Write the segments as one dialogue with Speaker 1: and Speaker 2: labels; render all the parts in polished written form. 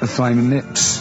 Speaker 1: The Flaming Lips.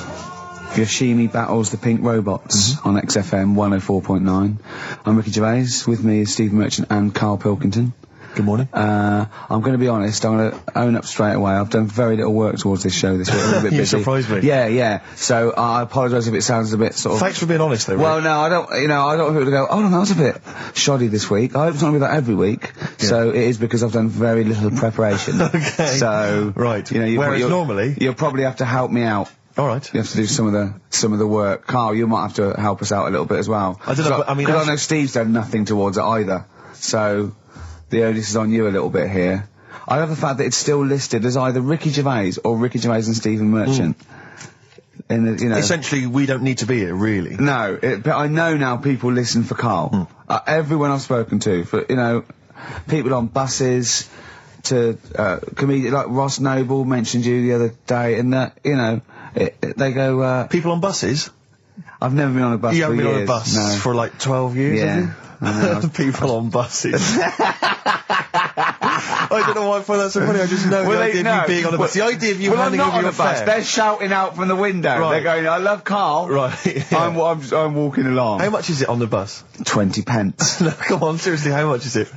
Speaker 1: Yoshimi battles the Pink Robots on XFM 104.9. I'm Ricky Gervais. With me is Steve Merchant and Karl Pilkington.
Speaker 2: Good morning.
Speaker 1: I'm going to be honest, I'm going to own up straight away. I've done very little work towards this show this week. I'm a bit busy.
Speaker 2: You surprised me.
Speaker 1: Yeah. So I apologise if it sounds a bit sort of...
Speaker 2: Thanks for being honest, though, Rick.
Speaker 1: Well, no, I don't want people to go, oh, no, that was a bit shoddy this week. I hope it's not going to be that every week. Yeah. So it is because I've done very little preparation.
Speaker 2: Okay.
Speaker 1: So...
Speaker 2: Right. Whereas normally...
Speaker 1: You'll probably have to help me out.
Speaker 2: All right.
Speaker 1: You have to do some of the work. Karl, you might have to help us out a little bit as well.
Speaker 2: I don't know, but I mean...
Speaker 1: Because I know Steve's done nothing towards it either. So... the onus is on you a little bit here. I love the fact that it's still listed as either Ricky Gervais or Ricky Gervais and Stephen Merchant. In the,
Speaker 2: essentially, we don't need to be here, really.
Speaker 1: No, but I know now people listen for Karl. Everyone I've spoken to, for people on buses, to comedians like Ross Noble mentioned you the other day, and that they go.
Speaker 2: People on buses.
Speaker 1: I've never been on a bus.
Speaker 2: You haven't been
Speaker 1: years.
Speaker 2: on a bus for like 12 years.
Speaker 1: Yeah.
Speaker 2: People on buses. I don't know why I find that so funny. I just know the idea of you being on a bus. The idea of you handing over your
Speaker 1: bus.
Speaker 2: fare.
Speaker 1: They're shouting out from the window. Right. They're going, "I love Karl."
Speaker 2: Right. Yeah.
Speaker 1: I'm walking along.
Speaker 2: How much is it on the bus?
Speaker 1: 20 pence.
Speaker 2: No, come on, seriously, how much is it?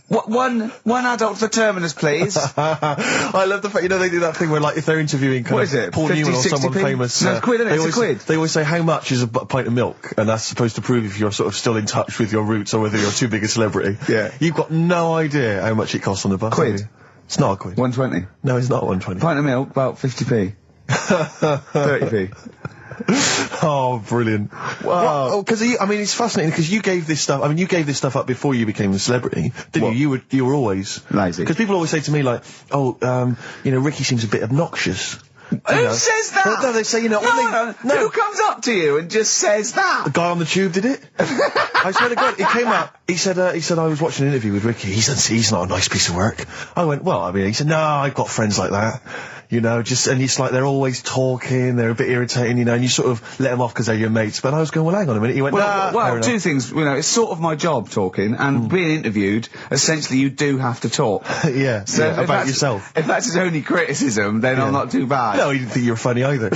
Speaker 1: One adult for Terminus, please.
Speaker 2: I love the fact, they do that thing where, like, if they're interviewing Paul
Speaker 1: 50,
Speaker 2: Newman or someone famous...
Speaker 1: No, it's quid, isn't it? It's a quid.
Speaker 2: They always say, how much is a pint of milk? And that's supposed to prove if you're sort of still in touch with your roots or whether you're too big a celebrity.
Speaker 1: Yeah.
Speaker 2: You've got no idea how much it costs on the bus.
Speaker 1: Quid?
Speaker 2: It's not a quid.
Speaker 1: 120?
Speaker 2: No, it's not 120.
Speaker 1: Pint of milk, about 50p. 30p.
Speaker 2: Oh, brilliant. Wow. Because, it's fascinating, because you gave this stuff up before you became a celebrity, didn't you? You were always...
Speaker 1: lazy.
Speaker 2: Because people always say to me, like, Ricky seems a bit obnoxious.
Speaker 1: Who says that?
Speaker 2: Well, no, they say,
Speaker 1: No. Who comes up to you and just says that?
Speaker 2: The guy on the tube did it. I swear to God, he came up, he said, I was watching an interview with Ricky, he said, he's not a nice piece of work. I went, he said, no, I've got friends like that. And it's like they're always talking, they're a bit irritating, and you sort of let them off because they're your mates. But I was going, well, hang on a minute. He went,
Speaker 1: well, two things, it's sort of my job talking, and being interviewed, essentially you do have to talk.
Speaker 2: Yeah, so about yourself.
Speaker 1: If that's his only criticism, then I'm not too bad.
Speaker 2: No, he didn't think you were funny either.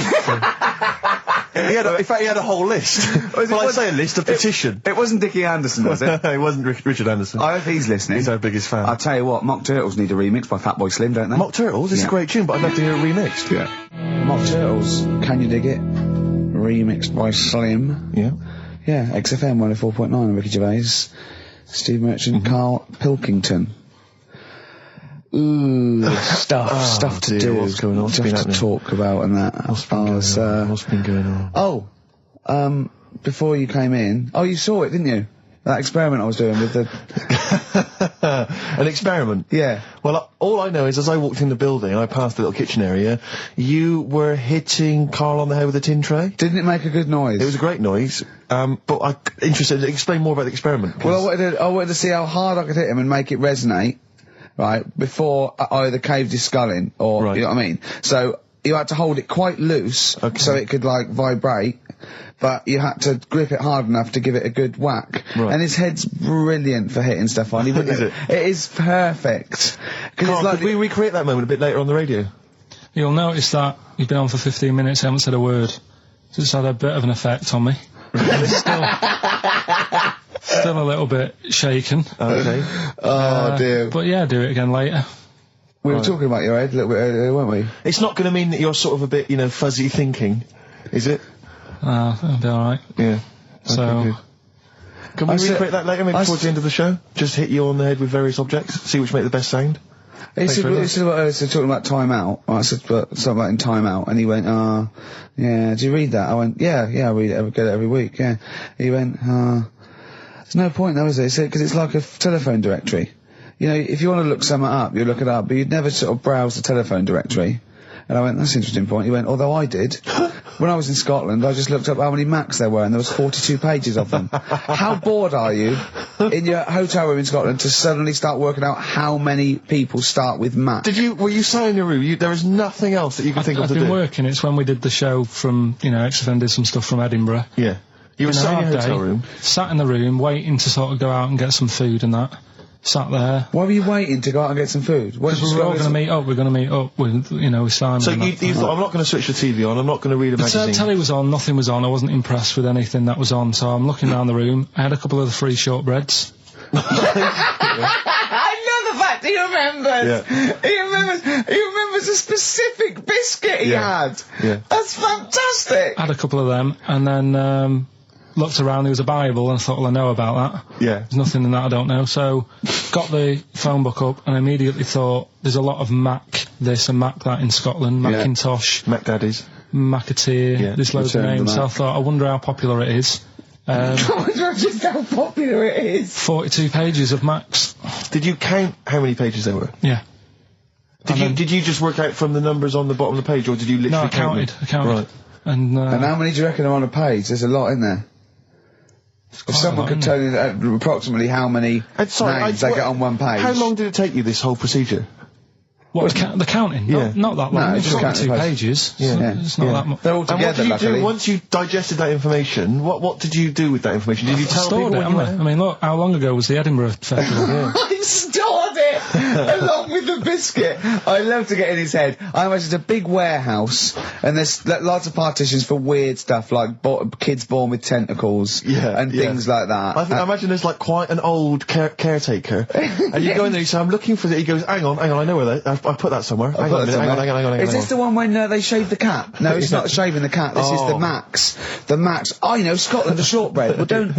Speaker 2: In fact, he had a whole list. I say a list, a petition.
Speaker 1: It wasn't Dickie Anderson, was it?
Speaker 2: It wasn't Richard Anderson.
Speaker 1: I hope he's listening.
Speaker 2: He's our biggest fan.
Speaker 1: I'll tell you what, Mock Turtles need a remix by Fatboy Slim, don't they?
Speaker 2: Mock Turtles? It's a great tune, but I'd love to hear it remixed.
Speaker 1: Yeah. Mock Turtles, Can You Dig It? Remixed by Slim.
Speaker 2: Yeah.
Speaker 1: Yeah, XFM 104.9, Ricky Gervais, Steve Merchant, Karl Pilkington. Ooh, stuff to do.
Speaker 2: What's going on?
Speaker 1: Stuff to talk about and that.
Speaker 2: What's been going on?
Speaker 1: Oh, before you came in, you saw it, didn't you? That experiment I was doing with the...
Speaker 2: An experiment?
Speaker 1: Yeah.
Speaker 2: Well, all I know is as I walked in the building and I passed the little kitchen area, you were hitting Karl on the head with a tin tray.
Speaker 1: Didn't it make a good noise?
Speaker 2: It was a great noise. But I'm interested, explain more about the experiment.
Speaker 1: Well, I wanted to see how hard I could hit him and make it resonate, right, before I either caved his skull in, or, you know what I mean? So, you had to hold it quite loose, so it could, like, vibrate, but you had to grip it hard enough to give it a good whack. Right. And his head's brilliant for hitting stuff on.
Speaker 2: Is it?
Speaker 1: It is perfect.
Speaker 2: Karl, could we recreate that moment a bit later on the radio?
Speaker 3: You'll notice that you've been on for 15 minutes, haven't said a word. So it's had a bit of an effect on me. Still a little bit shaken.
Speaker 2: Okay.
Speaker 1: Dear.
Speaker 3: But yeah, do it again later.
Speaker 1: We were talking about your head a little bit earlier, weren't we?
Speaker 2: It's not going to mean that you're sort of a bit, fuzzy thinking, is it?
Speaker 3: That'll be alright.
Speaker 2: Yeah.
Speaker 3: So...
Speaker 2: Okay, can we recreate that later, maybe towards the end of the show? Just hit you on the head with various objects, see which make the best sound?
Speaker 1: He said talking about Time Out. I said something about in Time Out, and he went, yeah, do you read that? I went, yeah, I read it, get it every week, yeah. He went, there's no point though, is there? He said, because it's like a telephone directory. If you want to look something up, you look it up, but you'd never sort of browse the telephone directory. And I went, that's an interesting point. He went, although I did. When I was in Scotland, I just looked up how many Macs there were, and there was 42 pages of them. How bored are you in your hotel room in Scotland to suddenly start working out how many people start with Mac?
Speaker 2: Were you sat in your room? There was nothing else that you could think of to do?
Speaker 3: I've been working. It's when we did the show from, XFM did some stuff from Edinburgh.
Speaker 2: Yeah. You were sat in your hotel room?
Speaker 3: Sat in the room, waiting to sort of go out and get some food and that. sat there.
Speaker 1: Why were you waiting to go out and get some food?
Speaker 3: Because we were all going to meet up. We're going to meet up with, with Simon.
Speaker 2: So you thought, I'm not going to switch the TV on. I'm not going to read a magazine.
Speaker 3: The telly was on. Nothing was on. I wasn't impressed with anything that was on. So I'm looking around the room. I had a couple of the free shortbreads.
Speaker 1: I love the fact he remembers.
Speaker 2: Yeah.
Speaker 1: He remembers a specific biscuit he had.
Speaker 2: Yeah.
Speaker 1: That's fantastic.
Speaker 3: I had a couple of them, and then looked around. There was a Bible, and I thought, well, I know about that.
Speaker 2: Yeah.
Speaker 3: There's nothing in that I don't know. So got the phone book up, and I immediately thought, there's a lot of Mac this and Mac that in Scotland. Macintosh,
Speaker 2: Mac Daddies.
Speaker 3: Macateer.
Speaker 2: Yeah.
Speaker 3: There's loads of
Speaker 1: Return the
Speaker 3: names. So I
Speaker 1: Mac.
Speaker 3: thought, I wonder how popular it is.
Speaker 1: Just how popular it is.
Speaker 3: 42 pages of Macs.
Speaker 2: Did you count how many pages there were?
Speaker 3: Yeah.
Speaker 2: Did you just work out from the numbers on the bottom of the page, or did you literally
Speaker 3: No, I
Speaker 2: count
Speaker 3: counted.
Speaker 2: them?
Speaker 3: I counted.
Speaker 2: Right.
Speaker 3: And
Speaker 1: And how many do you reckon are on a page? There's a lot in there. If someone could tell you approximately how many
Speaker 2: And sorry,
Speaker 1: names they get on one page.
Speaker 2: How long did it take you, this whole procedure?
Speaker 3: what, the counting?
Speaker 2: Yeah.
Speaker 3: Not that long.
Speaker 1: No,
Speaker 3: It's
Speaker 1: just
Speaker 3: only 2
Speaker 1: counting
Speaker 3: pages.
Speaker 2: Yeah.
Speaker 3: So
Speaker 1: Yeah.
Speaker 3: it's not
Speaker 2: Yeah.
Speaker 3: that much.
Speaker 1: They're all
Speaker 2: And what
Speaker 1: together,
Speaker 2: did you
Speaker 1: luckily.
Speaker 2: do once you digested that information? What did you do with that information? Did you tell
Speaker 3: Stored
Speaker 2: people
Speaker 3: it,
Speaker 2: when you
Speaker 3: haven't I?
Speaker 2: went?
Speaker 3: I mean, look, how long ago was the Edinburgh Festival?
Speaker 1: I stored it along with the biscuit. I love to get in his head. I imagine it's a big warehouse, and there's lots of partitions for weird stuff like kids born with tentacles and things like that.
Speaker 2: I imagine there's like quite an old caretaker, and you go in there. You say, "I'm looking for that." He goes, "Hang on, I know where that. I put that somewhere. Hang on, hang on.
Speaker 1: Is this the one when they shave the cat? No, it's not shaving the cat. This is the Max. The Max. I know Scotland, the shortbread. Well, don't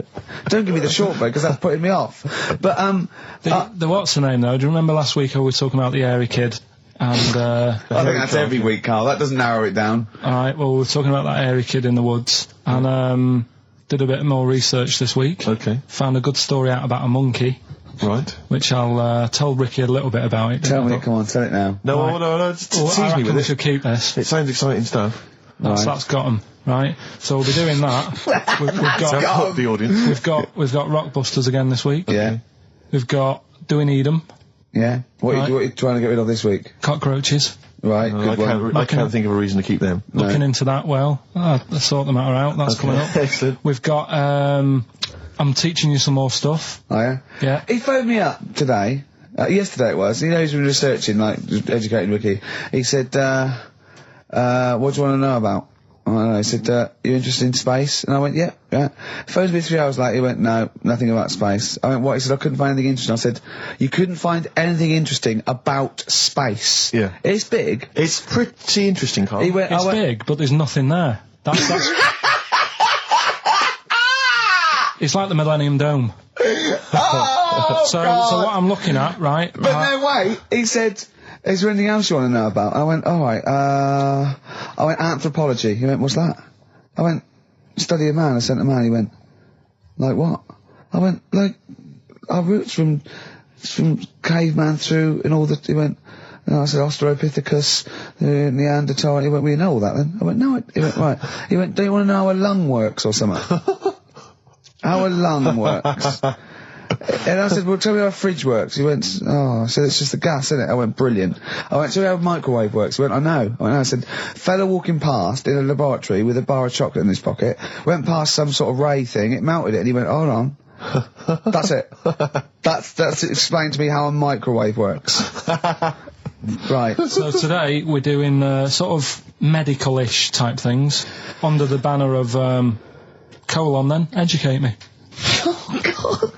Speaker 1: give me the shortbread because that's putting me off. But
Speaker 3: the what's the name though? Do you remember last week I was talking about the airy kid? And
Speaker 1: I think that's every week, Carl. That doesn't narrow it down.
Speaker 3: Alright, well, we were talking about that airy kid in the woods, and did a bit more research this week.
Speaker 2: Okay.
Speaker 3: Found a good story out about a monkey,
Speaker 2: Right.
Speaker 3: which I'll tell Ricky a little bit about it.
Speaker 1: Tell me, come on, tell it now.
Speaker 2: No,
Speaker 3: Right.
Speaker 2: no.
Speaker 3: Well,
Speaker 2: Tease
Speaker 3: I
Speaker 2: me
Speaker 3: reckon
Speaker 2: with
Speaker 3: we
Speaker 2: it.
Speaker 3: should keep this.
Speaker 2: It sounds exciting stuff.
Speaker 3: That's got 'em, right? So we'll be doing that. we've
Speaker 2: Sounds
Speaker 3: got
Speaker 2: hooked the audience.
Speaker 3: we've got Rockbusters again this week.
Speaker 1: Yeah,
Speaker 3: We've got Do We Need 'Em?
Speaker 1: yeah. What
Speaker 3: Right.
Speaker 1: are you trying to get rid of this week?
Speaker 3: Cockroaches.
Speaker 1: Right,
Speaker 2: I
Speaker 1: good one.
Speaker 2: can't think of a reason to keep them.
Speaker 3: Looking into that well. I'll sort the matter out. That's coming up.
Speaker 2: Excellent.
Speaker 3: We've got I'm teaching you some more stuff.
Speaker 1: Oh yeah.
Speaker 3: Yeah.
Speaker 1: He phoned me up today. Yesterday it was. He knows he's been researching, like just educating Ricky. He said, "What do you want to know about?" I don't know. He said, "You interested in space?" And I went, "Yeah, yeah." Phones me 3 hours later. He went, "No, nothing about space." I went, "What?" He said, "I couldn't find anything interesting." I said, "You couldn't find anything interesting about space?"
Speaker 2: Yeah.
Speaker 1: It's big.
Speaker 2: It's pretty interesting, Carl.
Speaker 1: He went,
Speaker 3: It's big, but there's nothing there. That's it's like the Millennium Dome.
Speaker 1: "Oh,
Speaker 3: So
Speaker 1: God."
Speaker 3: what I'm looking at, right?
Speaker 1: But no, wait. He said, "Is there anything else you want to know about?" I went, "All right." I went, "Anthropology." He went, "What's that?" I went, "Study a man." I sent a man. He went, "Like what?" I went, "Like our roots from caveman through and all the." He went, and I said, "Australopithecus, Neanderthal." He went, "We know all that then." I went, "No." He went, "Right." He went, "Do you want to know how a lung works or something?" How a lung works. And I said, "Well, tell me how a fridge works." He went, "Oh," I said, "It's just the gas, isn't it?" I went, "Brilliant." I went, "Tell me how a microwave works." He went, "I know." I went, "No." I said, "Fella walking past in a laboratory with a bar of chocolate in his pocket, went past some sort of ray thing, it melted it," and he went, "Hold on." That's it. That's explained to me how a microwave works. Right.
Speaker 3: So today we're doing sort of medical-ish type things under the banner of colon. Then educate me.
Speaker 1: Oh, God.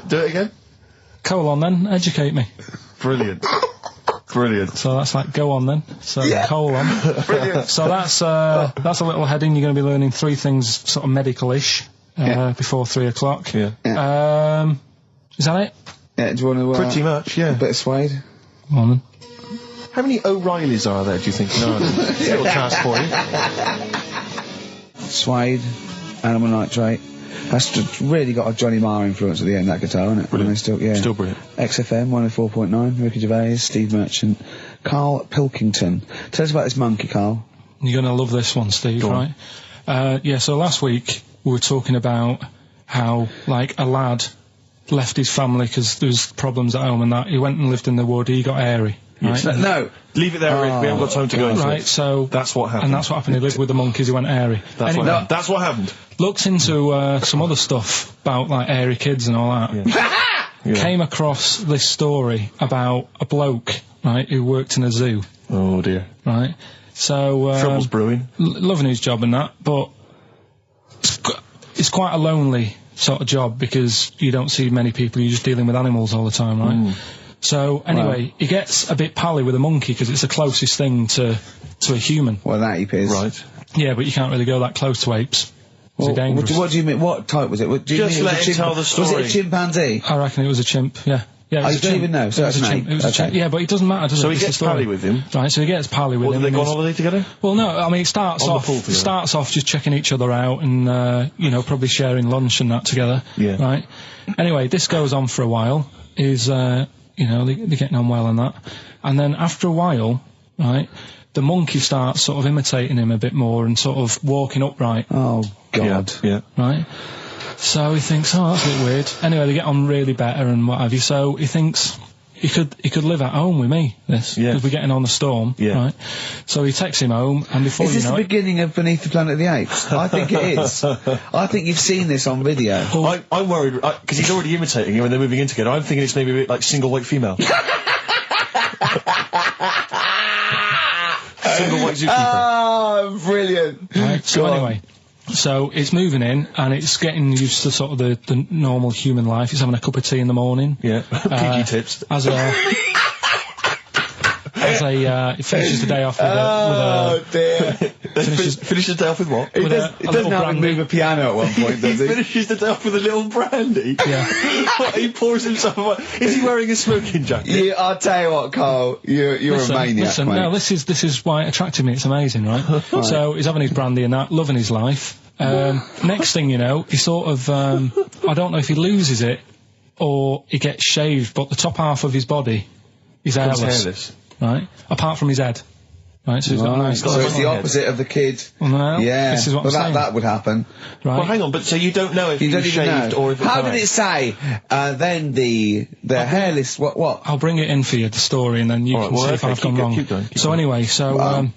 Speaker 2: Do it again.
Speaker 3: Colon. Then educate me.
Speaker 2: Brilliant. Brilliant.
Speaker 3: So that's like go on then. So
Speaker 1: Yeah.
Speaker 3: colon.
Speaker 1: Brilliant.
Speaker 3: So that's a little heading. You're going to be learning 3 things sort of medical-ish before 3 o'clock.
Speaker 2: Yeah.
Speaker 3: Is that it?
Speaker 1: Yeah, do you want to...
Speaker 2: Pretty much, yeah.
Speaker 1: A bit of suede?
Speaker 3: Go on then.
Speaker 2: How many O'Reillys are there, do you think? No, little task for you.
Speaker 1: Suede, animal nitrate. That's really got a Johnny Marr influence at the end, that guitar, isn't it?
Speaker 2: Brilliant.
Speaker 1: Still
Speaker 2: Brilliant.
Speaker 1: XFM 104.9, Ricky Gervais, Steve Merchant, Karl Pilkington. Tell us about this monkey, Carl.
Speaker 3: You're going to love this one, Steve,
Speaker 2: Go on.
Speaker 3: right? So last week we were talking about how, like, a lad left his family because there was problems at home and that. He went and lived in the wood. He got airy. Right?
Speaker 1: No.
Speaker 2: Leave it there, Rick. We haven't got time to go into
Speaker 3: Right,
Speaker 2: it.
Speaker 3: so...
Speaker 2: That's what happened.
Speaker 3: And that's what happened. He lived with the monkeys. He went airy.
Speaker 2: That's
Speaker 3: Anyway,
Speaker 2: what happened. That's what happened.
Speaker 3: looked into some other stuff about, like, airy kids and all that. came across this story about a bloke, right, who worked in a zoo.
Speaker 2: Oh dear.
Speaker 3: Right. So
Speaker 2: Trouble's brewing.
Speaker 3: Loving his job and that, but it's quite a lonely sort of job because you don't see many people. You're just dealing with animals all the time, right? So anyway, he gets a bit pally with a monkey because it's the closest thing to a human.
Speaker 1: Well, that ape is.
Speaker 2: Right.
Speaker 3: Yeah, but you can't really go that close to apes. It's dangerous.
Speaker 1: What do you mean? What type was it? What, do you
Speaker 2: Just
Speaker 1: mean
Speaker 2: let him tell the story.
Speaker 1: Was it a chimpanzee?
Speaker 3: I reckon it was a chimp. Yeah. Yeah, it
Speaker 1: Oh,
Speaker 3: was
Speaker 1: you
Speaker 3: a
Speaker 1: don't
Speaker 3: chimp.
Speaker 1: even know, so
Speaker 3: It was
Speaker 1: that's
Speaker 3: a
Speaker 1: an
Speaker 3: chimp.
Speaker 1: ape.
Speaker 3: It was a chimp.
Speaker 1: Okay.
Speaker 3: Yeah, but it doesn't matter, does it?
Speaker 2: So he
Speaker 3: It's the
Speaker 2: gets
Speaker 3: story.
Speaker 2: pally with him.
Speaker 3: Right, so he gets pally with
Speaker 2: Or do
Speaker 3: him.
Speaker 2: they
Speaker 3: and
Speaker 2: go on
Speaker 3: he's-
Speaker 2: holiday together?
Speaker 3: Well, no, I mean, it starts
Speaker 2: On the
Speaker 3: off
Speaker 2: pool together.
Speaker 3: just checking each other out and, probably sharing lunch and that together.
Speaker 2: Yeah.
Speaker 3: Right? Anyway, this goes on for a while. They're getting on well and that. And then after a while, right, the monkey starts sort of imitating him a bit more and sort of walking upright.
Speaker 1: Oh, God.
Speaker 2: Yeah.
Speaker 3: Right? So he thinks, oh, that's a bit weird. Anyway, they get on really better and what have you. So he thinks he could live at home with me, this.
Speaker 2: Yeah.
Speaker 3: Because we're getting on the storm.
Speaker 2: Yeah.
Speaker 3: Right? So he takes him home and before
Speaker 1: Is
Speaker 3: you
Speaker 1: this
Speaker 3: know
Speaker 1: the
Speaker 3: it...
Speaker 1: beginning of Beneath the Planet of the Apes? I think it is. I think you've seen this on video.
Speaker 2: I'm worried, because he's already imitating him and they're moving in together. I'm thinking it's maybe a bit like Single White Female. Single White Zookeeper.
Speaker 1: Oh, brilliant.
Speaker 3: Right, so
Speaker 1: Go on.
Speaker 3: anyway, so it's moving in and it's getting used to sort of the normal human life. It's having a cup of tea in the morning.
Speaker 2: Yeah. PG tips.
Speaker 3: He finishes the day off with
Speaker 1: Oh, dear.
Speaker 2: Finishes the day off with what?
Speaker 1: It
Speaker 3: with
Speaker 1: does,
Speaker 3: a
Speaker 1: it doesn't
Speaker 3: little
Speaker 1: have him
Speaker 3: brandy.
Speaker 1: move a piano at one point, does
Speaker 2: He
Speaker 1: he?
Speaker 2: finishes the day off with a little brandy.
Speaker 3: Yeah.
Speaker 2: What, he pours himself. Is he wearing a smoking jacket?
Speaker 1: I'll tell you what, Carl, you're a maniac, mate.
Speaker 3: No, this is why it attracted me. It's amazing, right? So he's having his brandy and that, loving his life. Next thing you know, he sort of, I don't know if he loses it or he gets shaved, but the top half of his body is hairless. Right? Apart from his head. Right, so he's got a nice...
Speaker 1: So it's the opposite of the kid.
Speaker 3: Well,
Speaker 1: Yeah,
Speaker 3: this is what
Speaker 1: but
Speaker 3: I'm saying.
Speaker 1: that would happen.
Speaker 3: Right?
Speaker 2: Well, hang on, but so you don't know if
Speaker 1: You
Speaker 2: he
Speaker 1: don't
Speaker 2: was
Speaker 1: even
Speaker 2: shaved
Speaker 1: know.
Speaker 2: or if it's
Speaker 1: How did it say? Then the hairless. What?
Speaker 3: I'll bring it in for you, the story, and then you
Speaker 2: All right,
Speaker 3: can
Speaker 2: well,
Speaker 3: see if
Speaker 2: okay,
Speaker 3: I've gone wrong.
Speaker 2: keep going.
Speaker 3: Anyway, so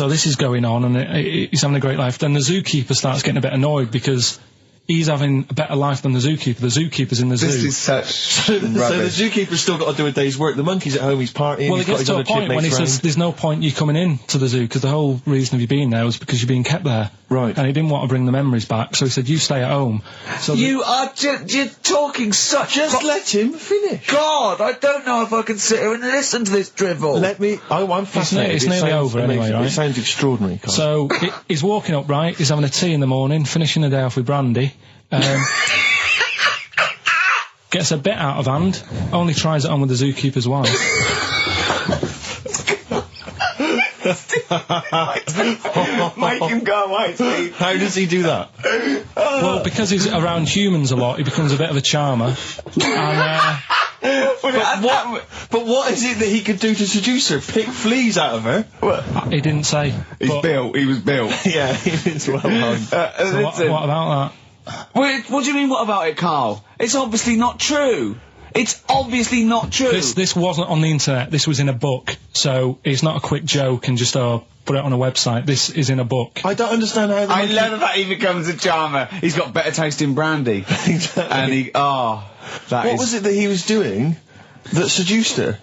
Speaker 3: this is going on, and he's having a great life. Then the zookeeper starts getting a bit annoyed because he's having a better life than the zookeeper. The zookeeper's in the zoo.
Speaker 1: This is such
Speaker 2: So the
Speaker 1: rubbish.
Speaker 2: zookeeper's still got to do a day's work. The monkey's at home, he's partying.
Speaker 3: Well,
Speaker 2: he's
Speaker 3: it
Speaker 2: got
Speaker 3: gets
Speaker 2: his
Speaker 3: to a
Speaker 2: other
Speaker 3: point when he
Speaker 2: chipmates
Speaker 3: says,
Speaker 2: round.
Speaker 3: there's no point you coming in to the zoo, because the whole reason of you being there was because you're being kept there.
Speaker 2: Right.
Speaker 3: And he didn't want to bring the memories back, so he said, you stay at home. So
Speaker 1: You are you're talking such.
Speaker 2: Just let him finish.
Speaker 1: God, I don't know if I can sit here and listen to this drivel.
Speaker 2: I'm fascinated.
Speaker 3: it's
Speaker 2: It
Speaker 3: nearly
Speaker 2: sounds
Speaker 3: over anyway,
Speaker 2: amazing.
Speaker 3: right?
Speaker 2: It sounds extraordinary, Carl.
Speaker 3: So he's walking up right, he's having a tea in the morning, finishing the day off with brandy. Gets a bit out of hand, only tries it on with the zookeeper's wife.
Speaker 1: Make him go away, Steve.
Speaker 2: How does he do that?
Speaker 3: Well, because he's around humans a lot, he becomes a bit of a charmer. And,
Speaker 2: But what is it that he could do to seduce her? Pick fleas out of her?
Speaker 3: he didn't say. But-
Speaker 1: He was built.
Speaker 2: Yeah, it's well known.
Speaker 3: so what about that?
Speaker 1: What do you mean, what about it, Carl? It's obviously not true. It's obviously not true.
Speaker 3: This wasn't on the internet, this was in a book, so it's not a quick joke and just, put it on a website. This is in a book.
Speaker 2: I don't understand how the
Speaker 1: I
Speaker 2: monkey...
Speaker 1: love that he becomes a charmer. He's got better taste in brandy.
Speaker 2: Exactly.
Speaker 1: And he, that
Speaker 2: What
Speaker 1: is-
Speaker 2: was it that he was doing that seduced her?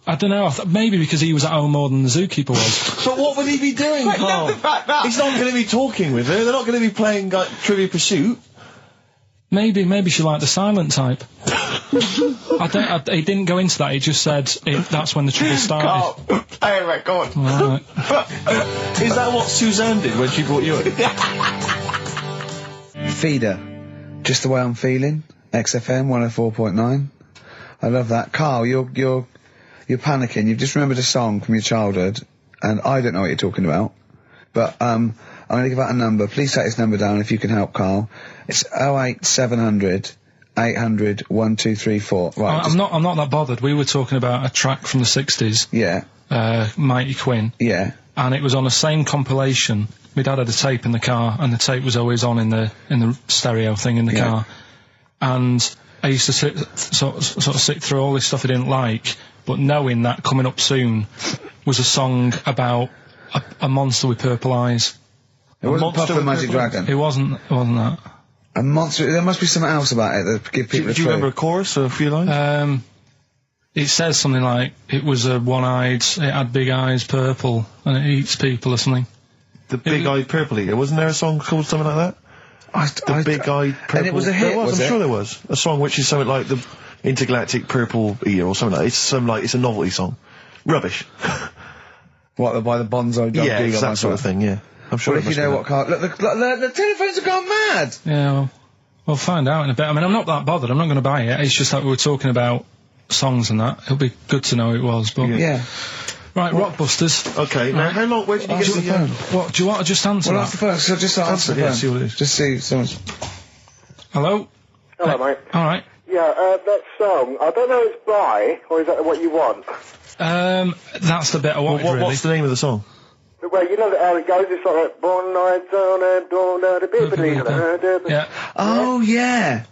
Speaker 3: I don't know, maybe because he was at home more than the zookeeper was.
Speaker 2: But what would he be doing,
Speaker 1: Wait,
Speaker 2: Carl?
Speaker 1: no, the fact that-
Speaker 2: He's not going to be talking with her. They're not going to be playing like, Trivia Pursuit.
Speaker 3: Maybe she liked the silent type. He didn't go into that, he just said that's when the trouble started.
Speaker 1: Carl, play a record.
Speaker 3: Right.
Speaker 2: Is that what Suzanne did when she brought you in?
Speaker 1: Feeder. Just the way I'm feeling. XFM 104.9. I love that. Carl, you're panicking. You've just remembered a song from your childhood, and I don't know what you're talking about. But I'm going to give out a number. Please take this number down if you can help, Carl. It's 08700 800 1234. Right.
Speaker 3: I'm not that bothered. We were talking about a track from the 60s,
Speaker 1: Yeah.
Speaker 3: Mighty Quinn,
Speaker 1: Yeah.
Speaker 3: and it was on the same compilation. My dad had a tape in the car, and the tape was always on in the stereo thing in the
Speaker 1: Yeah.
Speaker 3: car. And I used to sort of sit through all this stuff I didn't like, but knowing that coming up soon was a song about a monster with purple eyes.
Speaker 1: It wasn't
Speaker 2: monster
Speaker 1: Puff the
Speaker 2: with
Speaker 1: Magic
Speaker 2: purple
Speaker 1: Dragon.
Speaker 3: It wasn't that.
Speaker 1: A monster. There must be something else about it that give people.
Speaker 2: Do you remember a chorus or a few lines?
Speaker 3: It says something like, it was a one-eyed, it had big eyes, purple, and it eats people or something.
Speaker 2: The big-eyed purple eater. Wasn't there a song called something like that? The big-eyed purple...
Speaker 1: And it was a hit,
Speaker 2: I'm sure there was. A song which is something like the intergalactic purple eater or something like that. It's a novelty song. Rubbish.
Speaker 1: What, by the Bonzo Dog?
Speaker 2: Yeah, it's that sort of thing, yeah. I'm sure
Speaker 1: Well, if you know what Carl... Look, the telephones have gone mad!
Speaker 3: Yeah, well, we'll find out in a bit. I mean, I'm not that bothered, I'm not going to buy it. It's just that we were talking about songs and that. It'll be good to know who it was, but...
Speaker 1: Yeah.
Speaker 3: Right, Rockbusters.
Speaker 2: Okay, now how long... Where did you get the phone?
Speaker 3: What, do you want to just answer
Speaker 1: Well,
Speaker 3: that?
Speaker 1: ask the phone, so just answer the phone.
Speaker 2: Yeah, see what it is.
Speaker 1: Just see someone's...
Speaker 3: Hello?
Speaker 4: Hello, mate.
Speaker 3: Alright.
Speaker 4: Yeah, that song, I don't know if it's by, or is that what you want?
Speaker 3: That's the bit I wanted, really.
Speaker 2: What's the name of the song?
Speaker 4: Well, you know how it goes, it's like, born nights on a dawn at a bit.
Speaker 3: Yeah.
Speaker 1: Oh, yeah.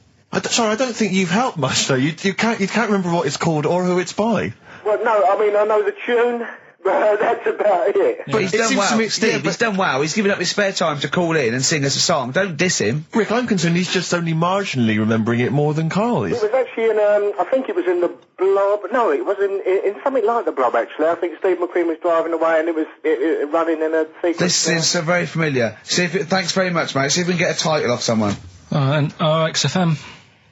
Speaker 2: Sorry, I don't think you've helped much, though. You can't remember what it's called or who it's by.
Speaker 4: Well, no, I mean, I know the tune, but that's about it.
Speaker 1: But he's
Speaker 2: It
Speaker 1: done
Speaker 2: seems
Speaker 1: well.
Speaker 2: to me-
Speaker 1: Steve,
Speaker 2: yeah,
Speaker 1: he's done well. He's given up his spare time to call in and sing us a song. Don't diss him.
Speaker 2: Rick, I'm concerned he's just only marginally remembering it more than Carl is.
Speaker 4: It was actually in, I think it was in the Blob, no, it was in something like the Blob, actually. I think Steve McQueen was driving away and it was running in a sequence.
Speaker 1: This is so very familiar. Thanks very much, mate. See if we can get a title off someone.
Speaker 3: And XFM.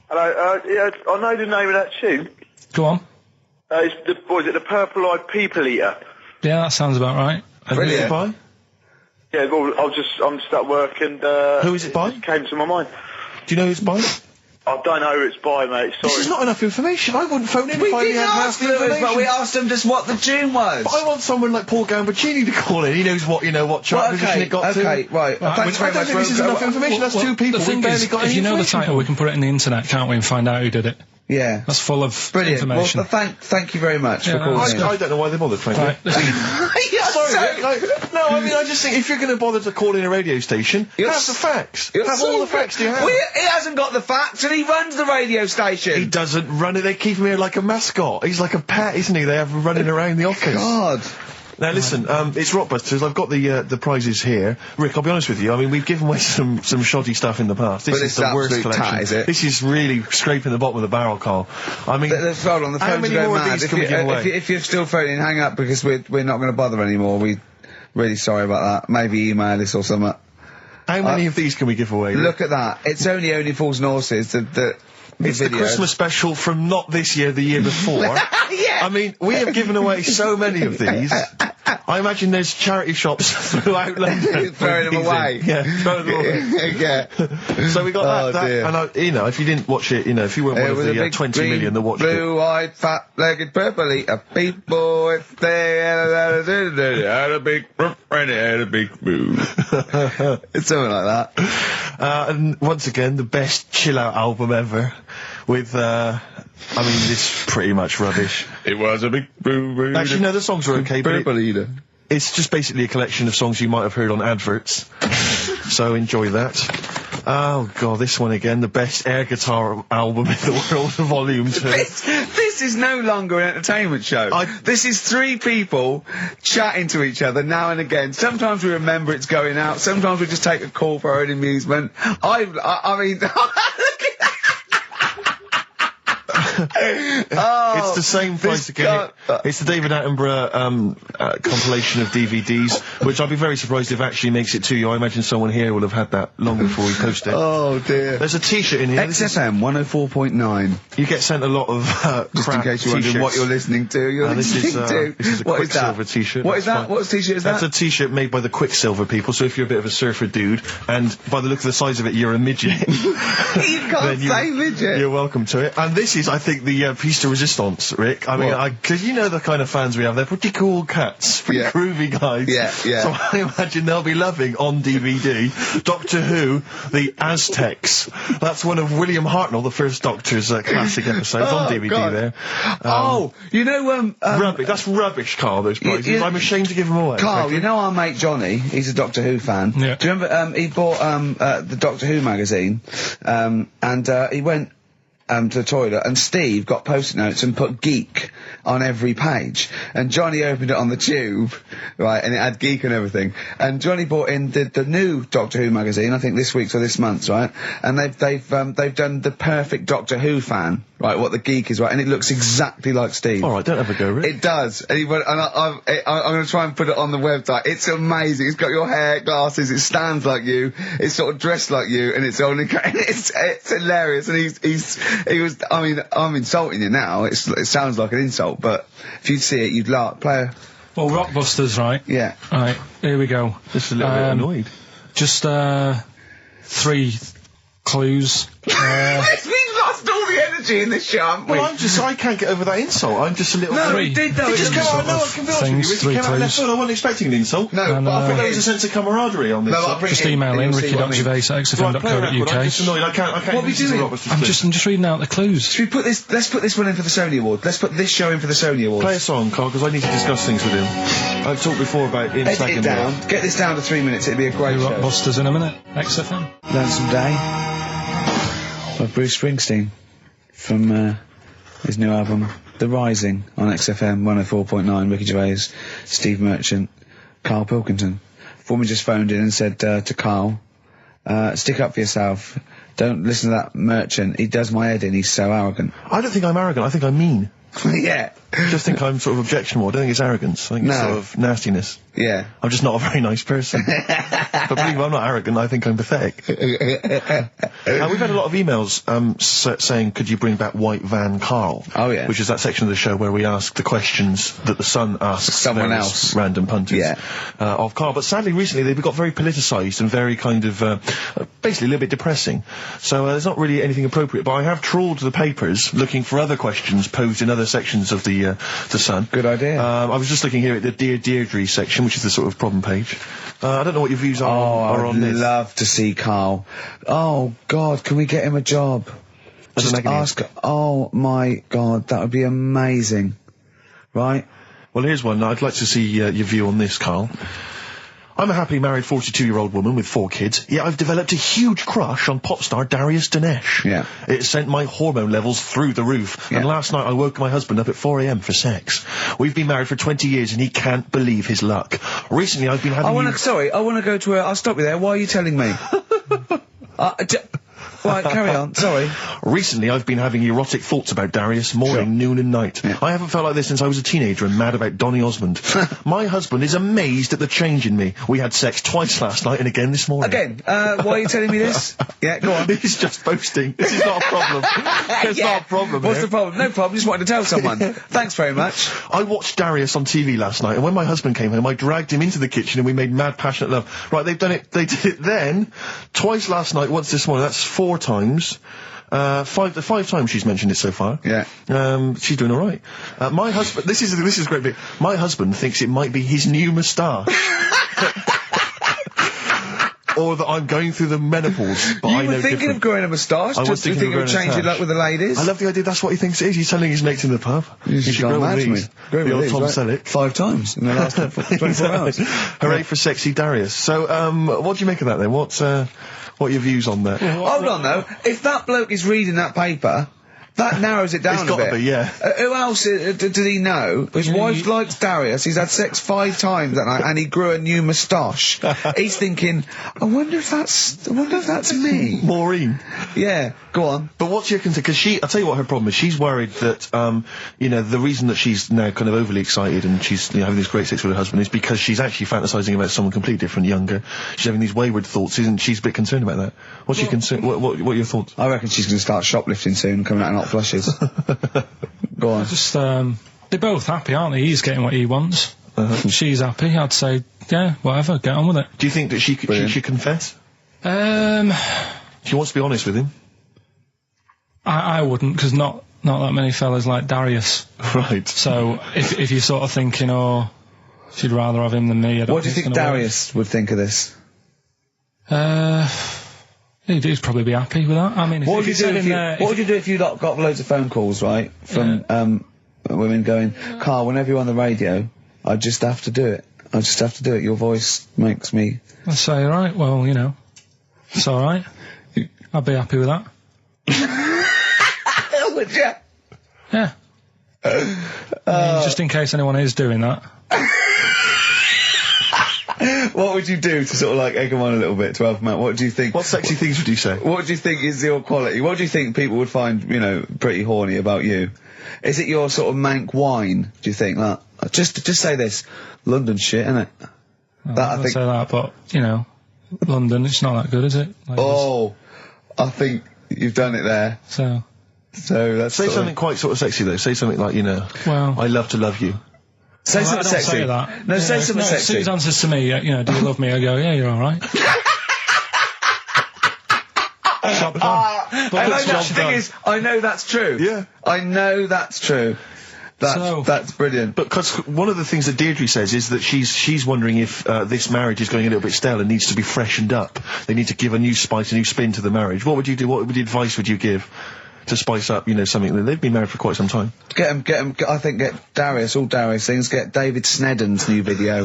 Speaker 5: Hello, yeah, I know the name of that tune.
Speaker 3: Go on.
Speaker 5: It's the Purple-Eyed People Eater?
Speaker 3: Yeah, that sounds about right.
Speaker 2: And who's it by?
Speaker 5: Yeah, well, I'm just at work and,
Speaker 2: Who is it by?
Speaker 5: It came to my mind.
Speaker 2: Do you know who it's by?
Speaker 5: I don't know who it's by, mate, sorry.
Speaker 2: This is not enough information. I wouldn't phone in
Speaker 1: We
Speaker 2: if I
Speaker 1: didn't
Speaker 2: had half
Speaker 1: ask
Speaker 2: the
Speaker 1: Lewis,
Speaker 2: information.
Speaker 1: but we asked him just what the tune was.
Speaker 2: But I want someone like Paul Gambaccini to call in. He knows what chart position it got to.
Speaker 1: Okay, right. Thanks very
Speaker 2: I don't
Speaker 1: much.
Speaker 2: think this is enough information. That's two people.
Speaker 3: The thing
Speaker 2: We barely
Speaker 3: is,
Speaker 2: got
Speaker 3: if
Speaker 2: any
Speaker 3: you know the
Speaker 2: information
Speaker 3: title,
Speaker 2: from.
Speaker 3: we can put it in the internet, can't we, and find out who did it.
Speaker 1: Yeah.
Speaker 3: That's full of
Speaker 1: Brilliant.
Speaker 3: information.
Speaker 1: Well, thank you very much for calling in.
Speaker 2: I don't know why they bothered, frankly.
Speaker 3: Right.
Speaker 2: Sorry, Rick, no, I mean, I just think if you're going to bother to call in a radio station,
Speaker 1: You're
Speaker 2: have the facts.
Speaker 1: You're
Speaker 2: Have
Speaker 1: so
Speaker 2: all the facts you have.
Speaker 1: Well, he hasn't got the facts, and he runs the radio station.
Speaker 2: He doesn't run it. They keep him here like a mascot. He's like a pet, isn't he? They have him running around the office.
Speaker 1: God.
Speaker 2: Now listen, it's Rockbusters. I've got the prizes here. Rick, I'll be honest with you. I mean, we've given away some shoddy stuff in the past. This
Speaker 1: But
Speaker 2: is
Speaker 1: it's
Speaker 2: the worst
Speaker 1: absolute
Speaker 2: collection.
Speaker 1: tat, is it?
Speaker 2: This is really scraping the bottom of the barrel, Carl. I mean,
Speaker 1: Hold on, the
Speaker 2: how
Speaker 1: phones
Speaker 2: many
Speaker 1: are going
Speaker 2: more of
Speaker 1: mad.
Speaker 2: these can we give away?
Speaker 1: If you're still phoning, hang up because we're not going to bother anymore. We're really sorry about that. Maybe email us or something.
Speaker 2: How many of these can we give away? Rick?
Speaker 1: Look at that. It's only Fools and Horses. The
Speaker 2: It's
Speaker 1: video.
Speaker 2: the Christmas special from not this year, the year before.
Speaker 1: Yeah.
Speaker 2: I mean, we have given away so many of these. I imagine there's charity shops throughout London.
Speaker 1: Throwing them away.
Speaker 2: Yeah, throwing them away.
Speaker 1: Yeah.
Speaker 2: So we got that,
Speaker 1: dear.
Speaker 2: and if you didn't watch it, if you weren't one of
Speaker 1: was a
Speaker 2: the
Speaker 1: big
Speaker 2: 20
Speaker 1: green,
Speaker 2: million that watched it.
Speaker 1: blue-eyed, fat-legged, purple eater people. If they had a big and it had a big boo. It's something like that.
Speaker 2: And once again, the best chill-out album ever. With, this pretty much rubbish.
Speaker 1: It was a big boo.
Speaker 2: Actually, no, the songs were okay, but
Speaker 1: Purple eater.
Speaker 2: it's just basically a collection of songs you might have heard on adverts. So enjoy that. Oh god, this one again, the best air guitar album in the world, volume 2.
Speaker 1: This is no longer an entertainment show. This is three people chatting to each other now and again. Sometimes we remember it's going out. Sometimes we just take a call for our own amusement. I mean...
Speaker 2: It's the same price again. It's the David Attenborough compilation of DVDs, which I'd be very surprised if actually makes it to you. I imagine someone here will have had that long before we post it.
Speaker 1: Oh dear.
Speaker 2: There's a T-shirt in here.
Speaker 1: XFM 104.9.
Speaker 2: You get sent a lot of
Speaker 1: Just in
Speaker 2: crap
Speaker 1: case you're wondering what you're listening to.
Speaker 2: This is a
Speaker 1: What is that?
Speaker 2: Quicksilver T-shirt.
Speaker 1: What is
Speaker 2: That's
Speaker 1: that?
Speaker 2: fine.
Speaker 1: What T-shirt is that?
Speaker 2: That's a T-shirt made by the Quicksilver people. So if you're a bit of a surfer dude, and by the look of the size of it, you're a midget.
Speaker 1: You can't say midget.
Speaker 2: You're welcome to it. And this is, I think, the piece de resistance, Rick. I mean, because you know the kind of fans we have. They're pretty cool cats, pretty groovy guys.
Speaker 1: Yeah.
Speaker 2: So I imagine they'll be loving on DVD Doctor Who, the Aztecs. That's one of William Hartnell, the first Doctor's classic episodes on DVD
Speaker 1: God.
Speaker 2: there.
Speaker 1: You know,
Speaker 2: Rubbish. That's rubbish, Carl, those prizes. I'm ashamed to give them away.
Speaker 1: Carl,
Speaker 2: frankly.
Speaker 1: you know our mate Johnny? He's a Doctor Who fan.
Speaker 3: Yeah.
Speaker 1: Do you remember, he bought, the Doctor Who magazine, and he went, to the toilet, and Steve got post-it notes and put geek on every page, and Johnny opened it on the tube, right, and it had geek and everything, and Johnny bought in the new Doctor Who magazine, I think this week's or this month's, right, and they've done the perfect Doctor Who fan, right, what the geek is, right, and it looks exactly like Steve.
Speaker 2: Alright, don't have a go, Rick.
Speaker 1: It does, and I'm going to try and put it on the website. It's amazing. It's got your hair, glasses, it stands like you, it's sort of dressed like you, and it's only, it's hilarious, and he was, I mean, I'm insulting you now, it sounds like an insult, but if you'd see it, you'd laugh.
Speaker 3: Well, Rockbusters, right?
Speaker 1: Yeah.
Speaker 3: Right, here we go.
Speaker 2: Just a little bit annoyed.
Speaker 3: Just, 3 clues.
Speaker 1: We've lost all the energy in this show, haven't we?
Speaker 2: Well, I can't get over that insult. I'm just a little...
Speaker 1: No,
Speaker 3: Three.
Speaker 1: we did though.
Speaker 2: It just came out,
Speaker 3: sort
Speaker 2: no, I
Speaker 3: of
Speaker 2: can be honest with you,
Speaker 3: things,
Speaker 2: Ricky,
Speaker 3: three
Speaker 2: came out of left
Speaker 3: clues.
Speaker 2: field. I wasn't expecting an insult.
Speaker 1: No,
Speaker 3: And,
Speaker 1: but I think
Speaker 2: There was a sense of camaraderie on this.
Speaker 1: No, I'll bring
Speaker 3: Just
Speaker 1: it in,
Speaker 3: email
Speaker 1: and
Speaker 3: in,
Speaker 1: you'll see what I mean.
Speaker 3: ricky.gervais@xfm.co.uk.
Speaker 2: I'm just annoyed. I can't
Speaker 1: What are we
Speaker 2: listen to
Speaker 1: doing?
Speaker 2: Rockbusters
Speaker 3: I'm
Speaker 2: 3.
Speaker 3: just reading out the clues.
Speaker 1: Should we put this? Let's put this one in for the Sony Award. Let's put this show in for the Sony Award.
Speaker 2: Play a song, Carl, because I need to discuss things with him. I've talked before about him
Speaker 1: Edit
Speaker 2: snagging
Speaker 1: it
Speaker 2: me
Speaker 1: down.
Speaker 2: off.
Speaker 1: Get this down to 3 minutes. It'd be a great show.
Speaker 3: Rockbusters in a minute. XFM.
Speaker 1: Lonesome Day by Bruce Springsteen from his new album The Rising on XFM 104.9. Ricky Gervais, Steve Merchant, Karl Pilkington. Foreman just phoned in and said to Karl, stick up for yourself. Don't listen to that Merchant. He does my head in. He's so arrogant.
Speaker 2: I don't think I'm arrogant. I think I'm mean.
Speaker 1: Yeah.
Speaker 2: I just think I'm sort of objectionable. I don't think it's arrogance. I think it's
Speaker 1: No.
Speaker 2: sort of nastiness.
Speaker 1: Yeah.
Speaker 2: I'm just not a very nice person. But believe me, I'm not arrogant. I think I'm pathetic. We've had a lot of emails saying, could you bring back White Van Karl?
Speaker 1: Oh, yeah.
Speaker 2: Which is that section of the show where we ask the questions that the Sun asks
Speaker 1: Someone
Speaker 2: various
Speaker 1: else.
Speaker 2: random punters
Speaker 1: Yeah.
Speaker 2: of Karl. But sadly, recently, they've got very politicised and very kind of, basically a little bit depressing. So there's not really anything appropriate. But I have trawled the papers looking for other questions posed in other sections of the Sun.
Speaker 1: Good idea.
Speaker 2: I was just looking here at the Dear Deirdre section, which is the sort of problem page. I don't know what your views are on
Speaker 1: I'd
Speaker 2: this.
Speaker 1: love to see Karl. Oh, God, can we get him a job?
Speaker 2: As a
Speaker 1: Just
Speaker 2: Megan
Speaker 1: ask. Oh, my God, that would be amazing. Right?
Speaker 2: Well, here's one. I'd like to see your view on this, Karl. I'm a happily married 42-year-old woman with 4 kids, yet I've developed a huge crush on pop star Darius Dinesh.
Speaker 1: Yeah.
Speaker 2: It sent my hormone levels through the roof, and
Speaker 1: Yeah.
Speaker 2: last night I woke my husband up at 4 a.m. for sex. We've been married for 20 years and he can't believe his luck. Recently I've been having...
Speaker 1: I want to go to I'll stop you there. Why are you telling me? Right, carry on. Sorry.
Speaker 2: Recently, I've been having erotic thoughts about Darius morning, noon and night.
Speaker 1: Yeah.
Speaker 2: I haven't felt like this since I was a teenager and mad about Donny Osmond. My husband is amazed at the change in me. We had sex twice last night and again this morning.
Speaker 1: Again, why are you telling me this? Yeah, go on.
Speaker 2: He's just boasting. This is not a problem. It's
Speaker 1: Yeah.
Speaker 2: not a problem.
Speaker 1: What's
Speaker 2: here.
Speaker 1: the problem? No problem. Just wanted to tell someone. Thanks very much.
Speaker 2: I watched Darius on TV last night, and when my husband came home, I dragged him into the kitchen and we made mad, passionate love. Right, they did it then, twice last night, once this morning. That's 4 times. 5 times she's mentioned it so far.
Speaker 1: Yeah.
Speaker 2: She's doing all right. My husband. This is a great bit. My husband thinks it might be his new moustache. Or that I'm going through the menopause, but I
Speaker 1: You
Speaker 2: know
Speaker 1: were thinking
Speaker 2: different.
Speaker 1: of growing a moustache?
Speaker 2: I was
Speaker 1: Just to
Speaker 2: thinking
Speaker 1: think
Speaker 2: of
Speaker 1: of
Speaker 2: growing a
Speaker 1: change your
Speaker 2: moustache.
Speaker 1: luck with the ladies?
Speaker 2: I love the idea. That's what he thinks it is. He's telling his mates in the pub. You should grow
Speaker 1: gone mad
Speaker 2: with
Speaker 1: to me.
Speaker 2: these.
Speaker 1: Grow
Speaker 2: The
Speaker 1: with
Speaker 2: old
Speaker 1: these,
Speaker 2: Tom
Speaker 1: right?
Speaker 2: Selleck.
Speaker 1: 5 times in the last 24 hours.
Speaker 2: Hooray for sexy Darius. So, what do you make of that then? What are your views on that?
Speaker 1: Hold on, though. If that bloke is reading that paper, that narrows it down
Speaker 2: It's
Speaker 1: a
Speaker 2: gotta
Speaker 1: bit.
Speaker 2: be, yeah.
Speaker 1: Who else did he know? His wife likes Darius. He's had sex 5 times that night, and he grew a new moustache. He's thinking, I wonder if that's me.
Speaker 2: Maureen.
Speaker 1: Yeah, go on.
Speaker 2: But what's your concern? Because I'll tell you what her problem is. She's worried that, the reason that she's now kind of overly excited and she's having this great sex with her husband is because she's actually fantasizing about someone completely different, younger. She's having these wayward thoughts, isn't she? She's a bit concerned about that. What's your concern? What are your thoughts?
Speaker 1: I reckon she's going to start shoplifting soon and coming out in hot flushes. Go on.
Speaker 3: Just, they're both happy, aren't they? He's getting what he wants. She's happy. I'd say, yeah, whatever, get on with it.
Speaker 2: Do you think that she should confess? She wants to be honest with him.
Speaker 3: I wouldn't, because not that many fellas like Darius.
Speaker 2: Right.
Speaker 3: So, if you're sort of thinking, oh, she'd rather have him than me, I don't
Speaker 1: What do you think
Speaker 3: it's gonna work.
Speaker 1: Darius would think of this?
Speaker 3: He'd probably be happy with that. I mean,
Speaker 1: What would you do if you got loads of phone calls, right, from women going, Karl, whenever you're on the radio, I just have to do it. I just have to do it. Your voice makes me...
Speaker 3: I'd say, alright, well, it's alright. I'd be happy with that.
Speaker 1: Would you?
Speaker 3: Yeah. I mean, just in case anyone is doing that.
Speaker 1: What would you do to sort of like egg them on a little bit to help them out? What do you think?
Speaker 2: What sexy things would you say?
Speaker 1: What do you think is your quality? What do you think people would find, you know, pretty horny about you? Is it your sort of mank wine? Do you think that? Just say this, London shit, innit?
Speaker 3: I think say that, but you know, London, it's not that good, is it? Like
Speaker 1: I think you've done it there.
Speaker 3: So
Speaker 1: that's
Speaker 2: say something quite sort of sexy though. Say something like, you know,
Speaker 3: well,
Speaker 2: I love to love you.
Speaker 1: Say something sexy.
Speaker 3: Say that.
Speaker 1: No, say something sexy.
Speaker 3: Suze answers to me, you know, do you love me? I go, yeah, you're all right. Job done.
Speaker 1: And the thing is, I know that's true.
Speaker 2: Yeah.
Speaker 1: I know that's true. That's brilliant.
Speaker 2: But because one of the things that Deirdre says is that she's wondering if this marriage is going a little bit stale and needs to be freshened up. They need to give a new spice, a new spin to the marriage. What would you do? What advice would you give to spice up, you know, something that they've been married for quite some time?
Speaker 1: Get Darius, all Darius things, get David Snedden's new video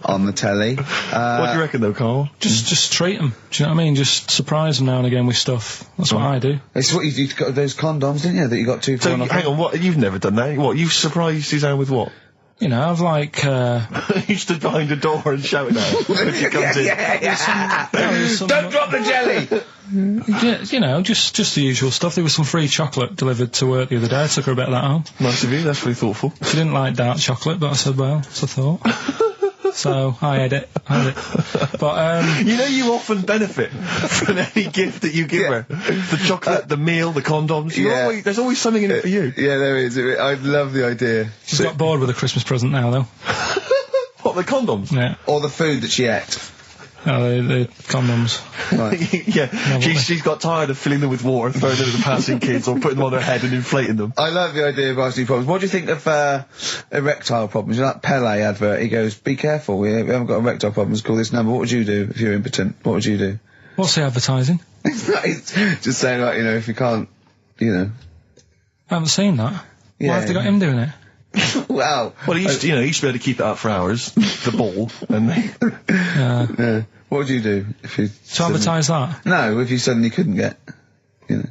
Speaker 1: on the telly.
Speaker 2: What do you reckon though, Carl?
Speaker 3: Just treat them. Do you know what I mean? Just surprise them now and again with stuff. That's what I do.
Speaker 1: It's what you got those condoms, didn't you? That you got 2 for
Speaker 2: So,
Speaker 1: one off.
Speaker 2: hang on, what? You've never done that? What? You've surprised Suzanne with what?
Speaker 3: You know, I've like,
Speaker 2: You stood behind a door and shouted at her when she comes in.
Speaker 1: Don't drop the jelly!
Speaker 3: yeah, you know, just the usual stuff. There was some free chocolate delivered to work the other day. I took her a bit of that home.
Speaker 2: Nice of you, that's really thoughtful.
Speaker 3: She didn't like dark chocolate, but I said, well, that's a thought. So, I had it. But,
Speaker 2: you know, you often benefit from any gift that you give her. The chocolate, the meal, the condoms. There's always something in it for you.
Speaker 1: Yeah, there is. I love the idea.
Speaker 3: She's got bored with a Christmas present now, though.
Speaker 2: What, the condoms?
Speaker 3: Yeah.
Speaker 1: Or the food that she ate.
Speaker 3: No, the condoms.
Speaker 1: Right.
Speaker 2: Yeah, she's got tired of filling them with water, throwing them at the passing kids, or putting them on her head and inflating them.
Speaker 1: I love the idea of asking problems. What do you think of erectile problems? You know that Pele advert? He goes, "Be careful, we haven't got erectile problems. Call this number." What would you do if you're impotent? What would you do?
Speaker 3: What's the advertising?
Speaker 1: It's just saying, like, you know, if you can't, you know.
Speaker 3: I haven't seen that.
Speaker 1: Yeah.
Speaker 3: Why have they got him doing it?
Speaker 1: Wow.
Speaker 2: Well, he used to be able to keep it up for hours, the ball, and
Speaker 1: Yeah. What would you do if you...
Speaker 3: To advertise that?
Speaker 1: No, if you suddenly couldn't get, you know.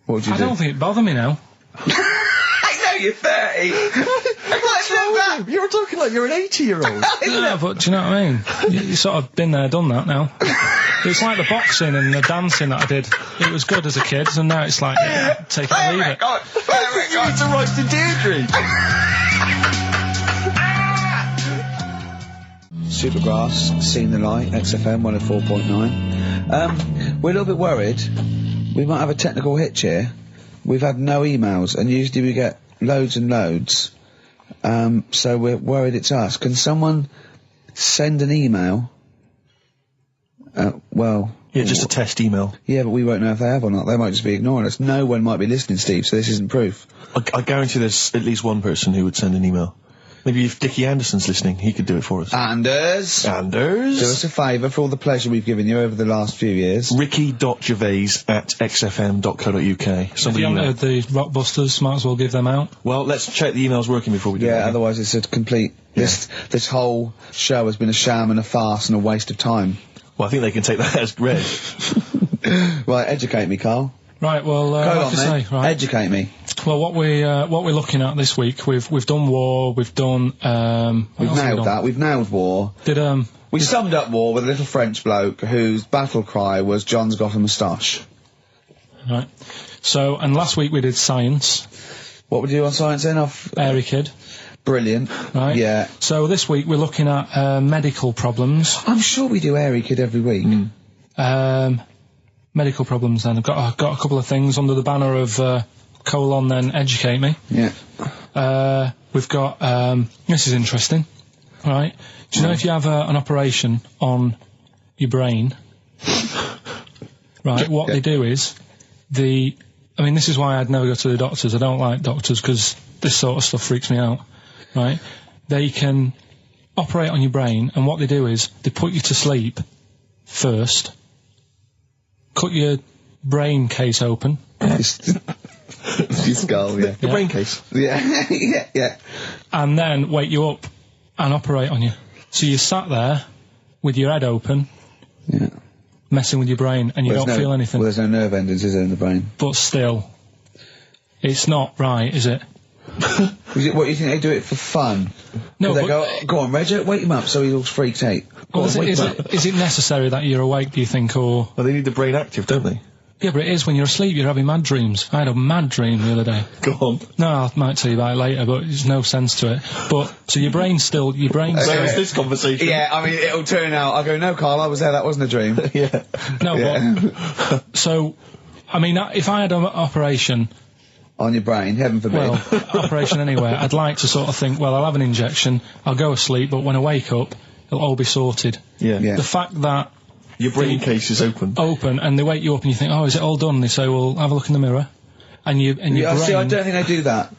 Speaker 1: What would you do?
Speaker 3: I don't think it'd bother me now.
Speaker 1: I know you're 30! What's that?
Speaker 2: You're talking like you're an 80-year-old.
Speaker 3: Yeah, but do you know what I mean? You sort of been there, done that now. It's like the boxing and the dancing that I did. It was good as a kid, and now it's like, take it or leave it.
Speaker 2: You need to write to Deirdre.
Speaker 1: Supergrass, Seen the Light, XFM 104.9. We're a little bit worried. We might have a technical hitch here. We've had no emails, and usually we get loads and loads. So we're worried it's us. Can someone send an email?
Speaker 2: Yeah, just a test email.
Speaker 1: Yeah, but we won't know if they have or not. They might just be ignoring us. No one might be listening, Steve, so this isn't proof.
Speaker 2: I guarantee there's at least one person who would send an email. Maybe if Dickie Anderson's listening, he could do it for us.
Speaker 1: Anders! Do us a favour for all the pleasure we've given you over the last few years.
Speaker 2: Ricky.gervais@xfm.co.uk.
Speaker 3: If you haven't heard the Rockbusters, might as well give them out.
Speaker 2: Well, let's check the emails working before we do that.
Speaker 1: Yeah, otherwise it's a complete... This whole show has been a sham and a farce and a waste of time.
Speaker 2: Well, I think they can take that as read.
Speaker 1: Right, educate me, Carl.
Speaker 3: Right, well,
Speaker 1: Go on,
Speaker 3: say, right.
Speaker 1: Educate me.
Speaker 3: Well, what we're looking at this week, we've done war, we've done
Speaker 1: We've nailed that. We've nailed war. We summed up war with a little French bloke whose battle cry was "John's got a moustache."
Speaker 3: Right. So, and last week we did science.
Speaker 1: What would you do on science then?
Speaker 3: Airy Kid.
Speaker 1: Brilliant.
Speaker 3: Right.
Speaker 1: Yeah.
Speaker 3: So this week we're looking at medical problems.
Speaker 1: I'm sure we do Airy Kid every week.
Speaker 3: Medical problems. Then I've got a couple of things under the banner of then educate me.
Speaker 1: Yeah.
Speaker 3: We've got this is interesting. Right. Do you know if you have an operation on your brain? Right. What they do is this is why I'd never go to the doctors. I don't like doctors because this sort of stuff freaks me out. Right. They can operate on your brain, and what they do is they put you to sleep first, cut your brain case open.
Speaker 1: Your skull, yeah.
Speaker 2: The brain case.
Speaker 1: Yeah, yeah.
Speaker 3: And then wake you up and operate on you. So you sat there with your head open, messing with your brain, and you don't feel anything.
Speaker 1: Well, there's no nerve endings, is there, in the brain?
Speaker 3: But still, it's not right, is it?
Speaker 1: What, you think they do it for fun?
Speaker 3: No,
Speaker 1: They
Speaker 3: but
Speaker 1: go on, Reg, wake him up so he's all freaked out. Go
Speaker 3: well,
Speaker 1: on, wake
Speaker 3: is
Speaker 1: him up.
Speaker 3: it necessary that you're awake, do you think, or...
Speaker 2: Well, they need the brain active, don't they?
Speaker 3: Yeah, but it is when you're asleep, you're having mad dreams. I had a mad dream the other day.
Speaker 2: Go on.
Speaker 3: No, I might tell you about it later, but there's no sense to it. But, so your brain's...
Speaker 2: Where was this conversation?
Speaker 1: Yeah, I mean, it'll turn out. I go, no, Carl, I was there. That wasn't a dream.
Speaker 2: Yeah.
Speaker 3: No,
Speaker 1: Yeah.
Speaker 3: but... So, I mean, if I had an operation...
Speaker 1: On your brain, heaven forbid.
Speaker 3: Well, operation anywhere, I'd like to sort of think, well, I'll have an injection, I'll go asleep, but when I wake up, it'll all be sorted.
Speaker 2: Yeah.
Speaker 1: Yeah.
Speaker 3: The fact that...
Speaker 2: Your brain case is open.
Speaker 3: And they wake you up and you think, oh, is it all done? They say, well, have a look in the mirror. And your brain...
Speaker 1: See, I don't think they do that.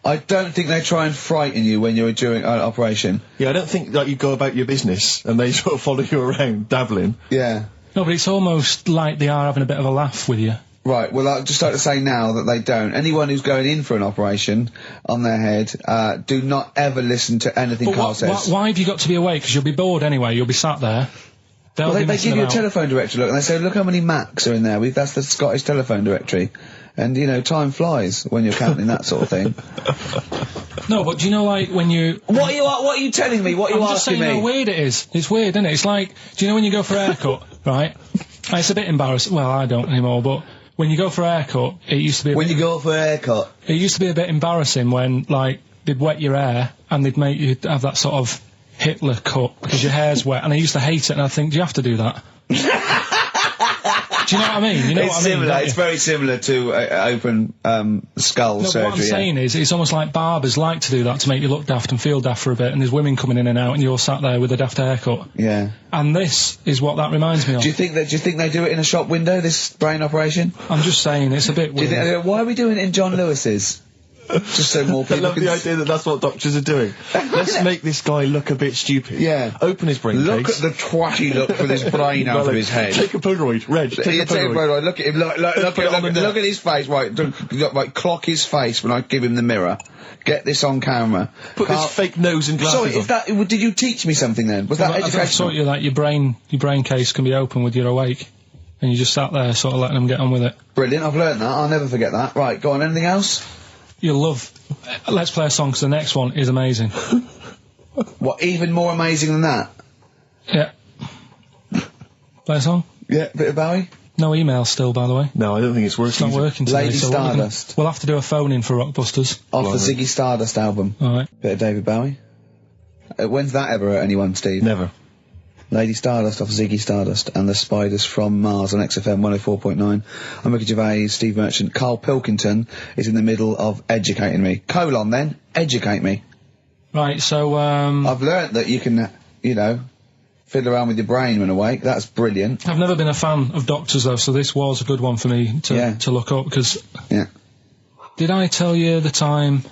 Speaker 1: I don't think they try and frighten you when you're during an operation.
Speaker 2: Yeah, I don't think that you go about your business and they sort of follow you around, dabbling.
Speaker 1: Yeah.
Speaker 3: No, but it's almost like they are having a bit of a laugh with you.
Speaker 1: Right, well, I'd just like to say now that they don't. Anyone who's going in for an operation on their head, do not ever listen to anything
Speaker 3: But
Speaker 1: Carl says.
Speaker 3: why have you got to be awake? Because you'll be bored anyway, you'll be sat there.
Speaker 1: Well, they give you a telephone directory, look, and they say, look how many Macs are in there. That's the Scottish telephone directory. And, you know, time flies when you're counting that sort of thing.
Speaker 3: No, but do you know, like, when you...
Speaker 1: What are you telling me? What are you
Speaker 3: I'm just
Speaker 1: asking
Speaker 3: saying
Speaker 1: me?
Speaker 3: how weird it is. It's weird, isn't it? It's like, do you know when you go for a haircut, right? It's a bit embarrassing. Well, I don't anymore, but when you go for a haircut, it used to be...
Speaker 1: When you go for a haircut.
Speaker 3: It used to be a bit embarrassing when, like, they'd wet your hair and they'd make you have that sort of Hitler cut because your hair's wet, and I used to hate it, and I think, do you have to do that? Do you know what I mean? You know
Speaker 1: It's
Speaker 3: what I mean?
Speaker 1: similar.
Speaker 3: don't
Speaker 1: It's
Speaker 3: you?
Speaker 1: very similar to open skull
Speaker 3: No,
Speaker 1: surgery.
Speaker 3: but what I'm saying is, it's almost like barbers like to do that to make you look daft and feel daft for a bit, and there's women coming in and out, and you're sat there with a daft haircut.
Speaker 1: Yeah.
Speaker 3: And this is what that reminds me of.
Speaker 1: Do you think they do it in a shop window, this brain operation?
Speaker 3: I'm just saying, it's a bit
Speaker 1: Do you
Speaker 3: weird.
Speaker 1: think, why are we doing it in John Lewis's? Just so more
Speaker 2: I
Speaker 1: people
Speaker 2: love
Speaker 1: can
Speaker 2: the idea that that's what doctors are doing. Let's make this guy look a bit stupid.
Speaker 1: Yeah.
Speaker 2: Open his brain
Speaker 1: Look
Speaker 2: case.
Speaker 1: at the twatty look with his brain out of his head.
Speaker 2: Take a Polaroid, Reg. Take
Speaker 1: Yeah,
Speaker 2: a Polaroid.
Speaker 1: Look at him. Look at his face. Right, clock his face when I give him the mirror. Get this on camera.
Speaker 2: Put this fake nose and glasses
Speaker 1: Sorry,
Speaker 2: on.
Speaker 1: did you teach me something then? Was that
Speaker 3: I
Speaker 1: educational?
Speaker 3: thought you that your brain case can be open with your awake, and you just sat there sort of letting them get on with it.
Speaker 1: Brilliant. I've learned that. I'll never forget that. Right, go on. Anything else?
Speaker 3: You'll love... Let's play a song, because the next one is amazing.
Speaker 1: What? Even more amazing than that?
Speaker 3: Yeah. Play a song?
Speaker 1: Yeah. Bit of Bowie.
Speaker 3: No email still, by the way.
Speaker 2: No, I don't think it's working.
Speaker 3: It's not working today.
Speaker 1: Lady
Speaker 3: so
Speaker 1: Stardust.
Speaker 3: we'll have to do a phone-in for Rockbusters.
Speaker 1: Off the Ziggy Stardust album.
Speaker 3: Alright.
Speaker 1: Bit of David Bowie. When's that ever hurt anyone, Steve?
Speaker 2: Never.
Speaker 1: Lady Stardust off Ziggy Stardust and the Spiders from Mars on XFM 104.9. I'm Ricky Gervais, Steve Merchant. Karl Pilkington is in the middle of educating me. Then, educate me.
Speaker 3: Right, so,
Speaker 1: I've learnt that you can, you know, fiddle around with your brain when awake. That's brilliant.
Speaker 3: I've never been a fan of doctors, though, so this was a good one for me to look up, because...
Speaker 1: Yeah.
Speaker 3: Did I tell you the time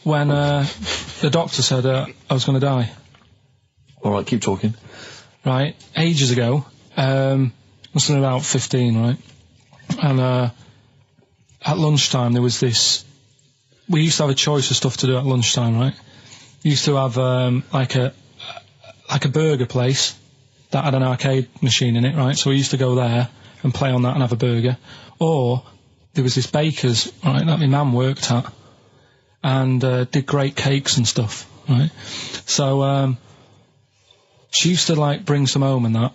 Speaker 3: when, the doctor said, I was going to die?
Speaker 2: Alright, keep talking.
Speaker 3: Right, ages ago, must have been about 15, right? And, at lunchtime there was this... We used to have a choice of stuff to do at lunchtime, right? We used to have, like a burger place that had an arcade machine in it, right? So we used to go there and play on that and have a burger. Or, there was this baker's, right, that my mum worked at, and, did great cakes and stuff, right? So, she used to, like, bring some home and that,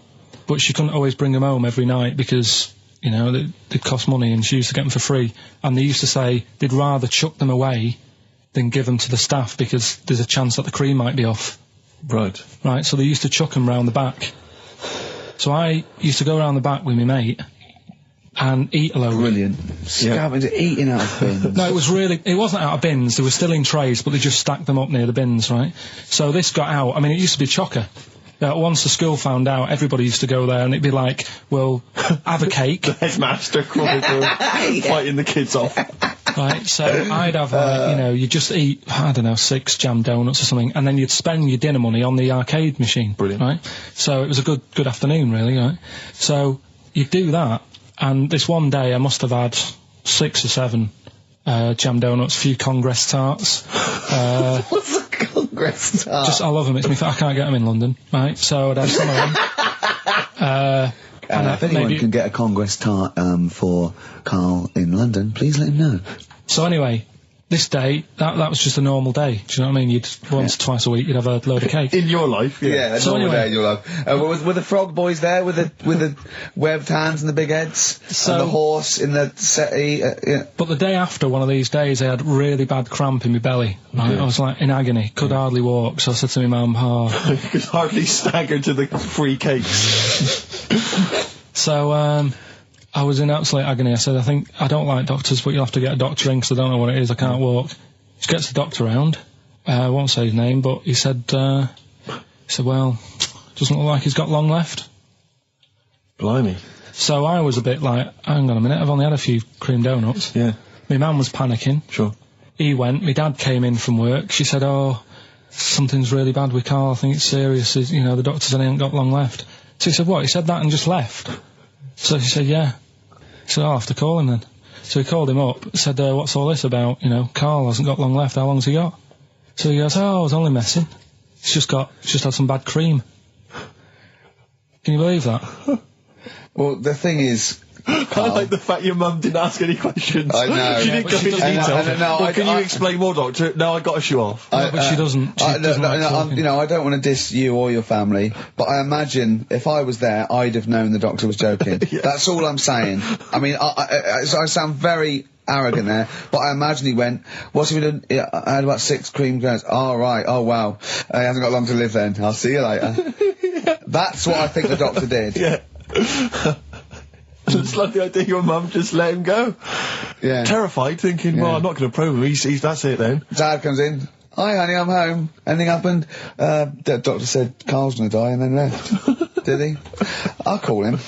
Speaker 3: but she couldn't always bring them home every night because, you know, they'd cost money, and she used to get them for free. And they used to say they'd rather chuck them away than give them to the staff because there's a chance that the cream might be off.
Speaker 2: Right.
Speaker 3: Right, so they used to chuck them round the back. So I used to go round the back with my mate and eat a load.
Speaker 1: Brilliant. Scavenger eating out of bins.
Speaker 3: No, it wasn't out of bins, they were still in trays, but they just stacked them up near the bins, right? So this got out, I mean, it used to be chocker. Once the school found out, everybody used to go there, and it'd be like, well, have a cake.
Speaker 2: The headmaster crawling through, fighting the kids off.
Speaker 3: Right, so I'd have, you know, you'd just eat, I don't know, 6 jam donuts or something, and then you'd spend your dinner money on the arcade machine.
Speaker 2: Brilliant.
Speaker 3: Right? So it was a good afternoon, really, right? So you'd do that, and this one day I must have had 6 or 7 jam donuts, a few Congress tarts.
Speaker 1: What's a Congress tart?
Speaker 3: I love them. I can't get them in London, right? So I'd have some of them.
Speaker 1: if anyone
Speaker 3: maybe-
Speaker 1: can get a Congress tart for Karl in London, please let him know.
Speaker 3: So anyway, this day, that was just a normal day. Do you know what I mean? You'd once, twice a week, you'd have a load of cake.
Speaker 2: In your life,
Speaker 1: Yeah, that's
Speaker 3: So
Speaker 1: all
Speaker 3: anyway-
Speaker 1: there you'll have. Were the frog boys there with the webbed hands and the big heads?
Speaker 3: So-
Speaker 1: and the horse in the settee? Yeah.
Speaker 3: But the day after one of these days, I had really bad cramp in my belly. Right? I was like in agony, could hardly walk. So I said to my mum,
Speaker 2: You could hardly stagger to the free cakes.
Speaker 3: So, I was in absolute agony. I said, I don't like doctors, but you'll have to get a doctor in because I don't know what it is. I can't walk. She gets the doctor round. I won't say his name, but he said, well, doesn't look like he's got long left.
Speaker 2: Blimey.
Speaker 3: So I was a bit like, hang on a minute, I've only had a few cream donuts.
Speaker 2: Yeah,
Speaker 3: My mum was panicking.
Speaker 2: sure.
Speaker 3: He went. My dad came in from work. She said, oh, something's really bad with Karl. I think it's serious. The doctor said he ain't got long left. So he said, what? He said that and just left? So she said, yeah. He said, I'll have to call him then. So he called him up, said, what's all this about? Karl hasn't got long left. How long's he got? So he goes, I was only messing. He's just had some bad cream. Can you believe that?
Speaker 1: Well, the thing is,
Speaker 2: I like the fact your mum didn't ask any questions.
Speaker 1: I know.
Speaker 2: She didn't
Speaker 3: but
Speaker 2: go
Speaker 3: she
Speaker 2: into
Speaker 3: doesn't.
Speaker 2: detail.
Speaker 1: No,
Speaker 2: Can you explain more, doctor? No, I got to shoe off.
Speaker 3: But she doesn't. She doesn't like talking.
Speaker 1: I don't want to diss you or your family, but I imagine if I was there, I'd have known the doctor was joking. That's all I'm saying. I mean, I sound very arrogant there, but I imagine he went, what's he been doing? I had about 6 cream grains. Oh, right. Oh, wow. He hasn't got long to live then. I'll see you later. That's what I think the doctor did.
Speaker 2: Yeah. It's like the idea your mum just let him go.
Speaker 1: Yeah.
Speaker 2: Terrified, thinking, well, I'm not going to probe him. He's that's it then.
Speaker 1: Dad comes in. Hi, honey, I'm home. Anything happened? The doctor said Karl's going to die and then left. Did he? I'll call him.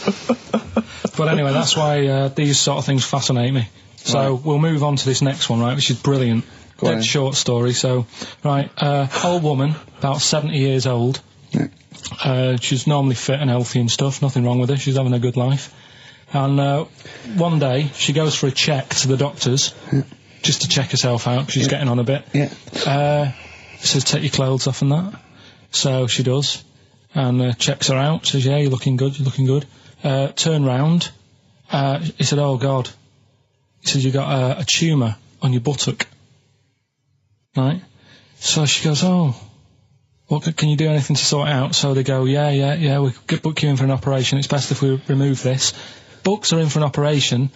Speaker 3: But anyway, that's why these sort of things fascinate me. So we'll move on to this next one, right, which is brilliant.
Speaker 1: Go on
Speaker 3: Dead
Speaker 1: then.
Speaker 3: short story. So, right, old woman, about 70 years old.
Speaker 1: Yeah.
Speaker 3: She's normally fit and healthy and stuff. Nothing wrong with her. She's having a good life. And one day, she goes for a check to the doctors, just to check herself out, 'cause she's getting on a bit.
Speaker 1: Yeah.
Speaker 3: Says, take your clothes off and that. So she does. And checks her out. Says, yeah, you're looking good, you're looking good. Turn round. He said, oh, God. He said, you got a tumour on your buttock. Right? So she goes, oh, what, can you do anything to sort it out? So they go, yeah, we could book you in for an operation. It's best if we remove this. Books are in for an operation.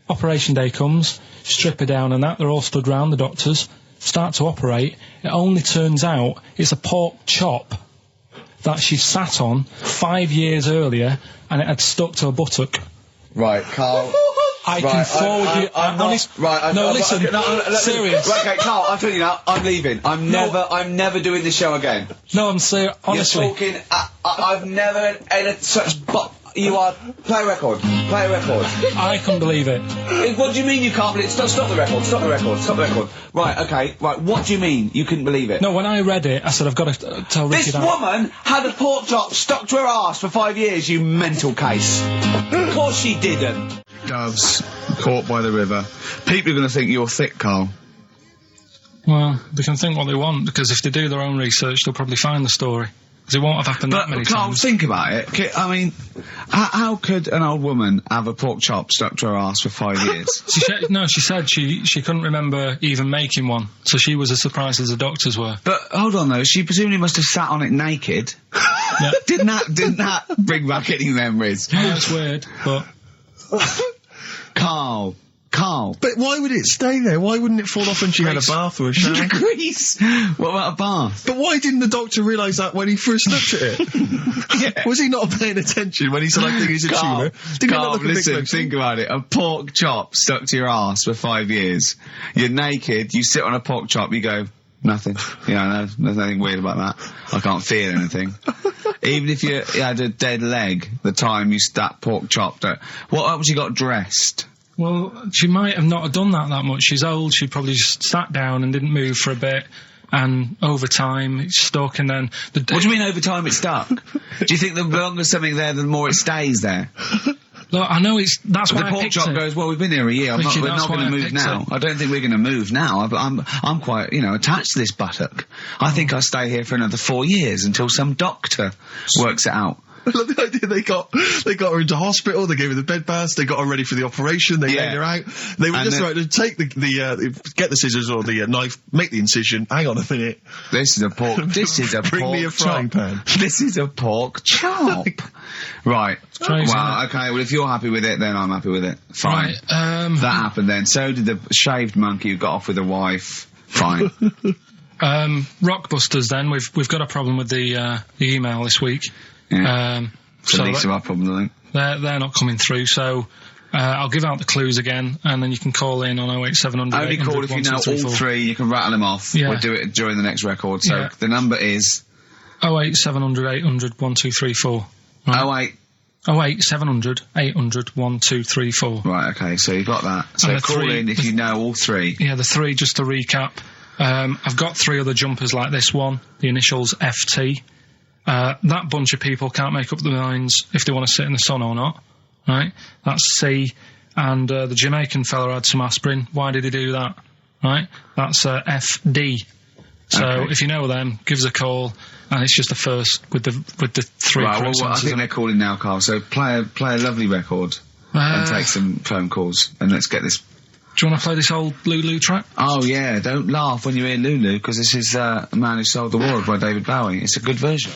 Speaker 3: Operation day comes, strip her down and that. They're all stood round, the doctors. Start to operate. It only turns out it's a pork chop that she sat on 5 years earlier and it had stuck to her buttock.
Speaker 1: Right, Karl.
Speaker 3: I can forward you.
Speaker 1: I'm not,
Speaker 3: honest,
Speaker 1: right,
Speaker 3: no, listen. Serious.
Speaker 1: Right, okay, Karl, I'm telling you now, I'm leaving. I'm never doing this show again.
Speaker 3: No, I'm serious. Honestly.
Speaker 1: You're talking, I've never had such, you are, play a record.
Speaker 3: I couldn't believe it.
Speaker 1: What do you mean you can't believe it? Stop the record. Right, okay, right, what do you mean you couldn't believe it?
Speaker 3: No, when I read it, I said, I've got to tell Ricky
Speaker 1: This
Speaker 3: that.
Speaker 1: woman had a pork chop stuck to her arse for 5 years, you mental case. Of course she didn't. Doves, caught by the river. People are going to think you're thick, Karl.
Speaker 3: Well, they can think what they want, because if they do their own research, they'll probably find the story. Because it won't have happened that many
Speaker 1: Karl,
Speaker 3: times.
Speaker 1: think about it. I mean, how could an old woman have a pork chop stuck to her arse for 5 years?
Speaker 3: She said she couldn't remember even making one, so she was as surprised as the doctors were.
Speaker 1: But hold on though, she presumably must have sat on it naked.
Speaker 3: Yeah.
Speaker 1: Didn't that bring back any memories?
Speaker 3: Yeah, that's weird, but...
Speaker 1: Karl.
Speaker 2: But why would it stay there? Why wouldn't it fall off when she had a bath or a shower?
Speaker 1: Grease. What about a bath?
Speaker 2: But why didn't the doctor realise that when he first looked at it?
Speaker 1: Yeah.
Speaker 2: Was he not paying attention when he said, I think it's a tumour? Did he not
Speaker 1: Karl,
Speaker 2: look a bit
Speaker 1: listen,
Speaker 2: closer?
Speaker 1: think about it. A pork chop stuck to your arse for 5 years. You're naked, you sit on a pork chop, you go, nothing. Yeah, no, there's nothing weird about that. I can't feel anything. Even if you had a dead leg, the time you that pork chop, what else you got dressed?
Speaker 3: Well, she might have not done that much. She's old, she probably just sat down and didn't move for a bit, and over time it stuck, and then...
Speaker 1: What do you mean over time it stuck? Do you think the longer something there, the more it stays there?
Speaker 3: Look, I know that's why
Speaker 1: The
Speaker 3: I
Speaker 1: pork
Speaker 3: picked
Speaker 1: chop
Speaker 3: it.
Speaker 1: goes, well, we've been here a year,
Speaker 3: Richie,
Speaker 1: we're
Speaker 3: that's
Speaker 1: not going
Speaker 3: why
Speaker 1: to
Speaker 3: I
Speaker 1: move
Speaker 3: picked
Speaker 1: now.
Speaker 3: it.
Speaker 1: I don't think we're going to move now. I'm quite, attached to this buttock. I think I'll stay here for another 4 years until some doctor works it out.
Speaker 2: I love the idea they got her into hospital, they gave her the bed baths, they got her ready for the operation, they laid her out. They were just right to take the get the scissors or the knife, make the incision. Hang on a minute.
Speaker 1: This is a pork. This is a
Speaker 2: Bring
Speaker 1: pork
Speaker 2: me a frying
Speaker 1: chop.
Speaker 2: pan.
Speaker 1: This is a pork chop. Right.
Speaker 3: crazy,
Speaker 1: Well, okay. Well, if you're happy with it, then I'm happy with it. Fine.
Speaker 3: Right,
Speaker 1: that happened then. So did the shaved monkey who got off with a wife. Fine.
Speaker 3: Rockbusters then, we've got a problem with the email this week.
Speaker 1: Yeah.
Speaker 3: So
Speaker 1: the least of our problem, I think.
Speaker 3: they're not coming through, so I'll give out the clues again, and then you can call in on 08700
Speaker 1: Only call if you know all three, you can rattle them off.
Speaker 3: Yeah.
Speaker 1: We'll do it during the next record. So the number is
Speaker 3: 08700 800 1234. Right? 08700 800 1234.
Speaker 1: Right, okay, so you got that. So call in if you know all three.
Speaker 3: Yeah, the three, just to recap. I've got three other jumpers like this one, the initials FT. That bunch of people can't make up their minds if they want to sit in the sun or not, right? That's C. And the Jamaican fella had some aspirin. Why did he do that? Right? That's FD. So if you know them, give us a call, and it's just the first with the three.
Speaker 1: Right, well, I think they're calling now, Carl. So play a lovely record and take some phone calls, and let's get this.
Speaker 3: Do you want to play this old Lulu track?
Speaker 1: Oh yeah, don't laugh when you hear Lulu, because this is A Man Who Sold the World by David Bowie. It's a good version.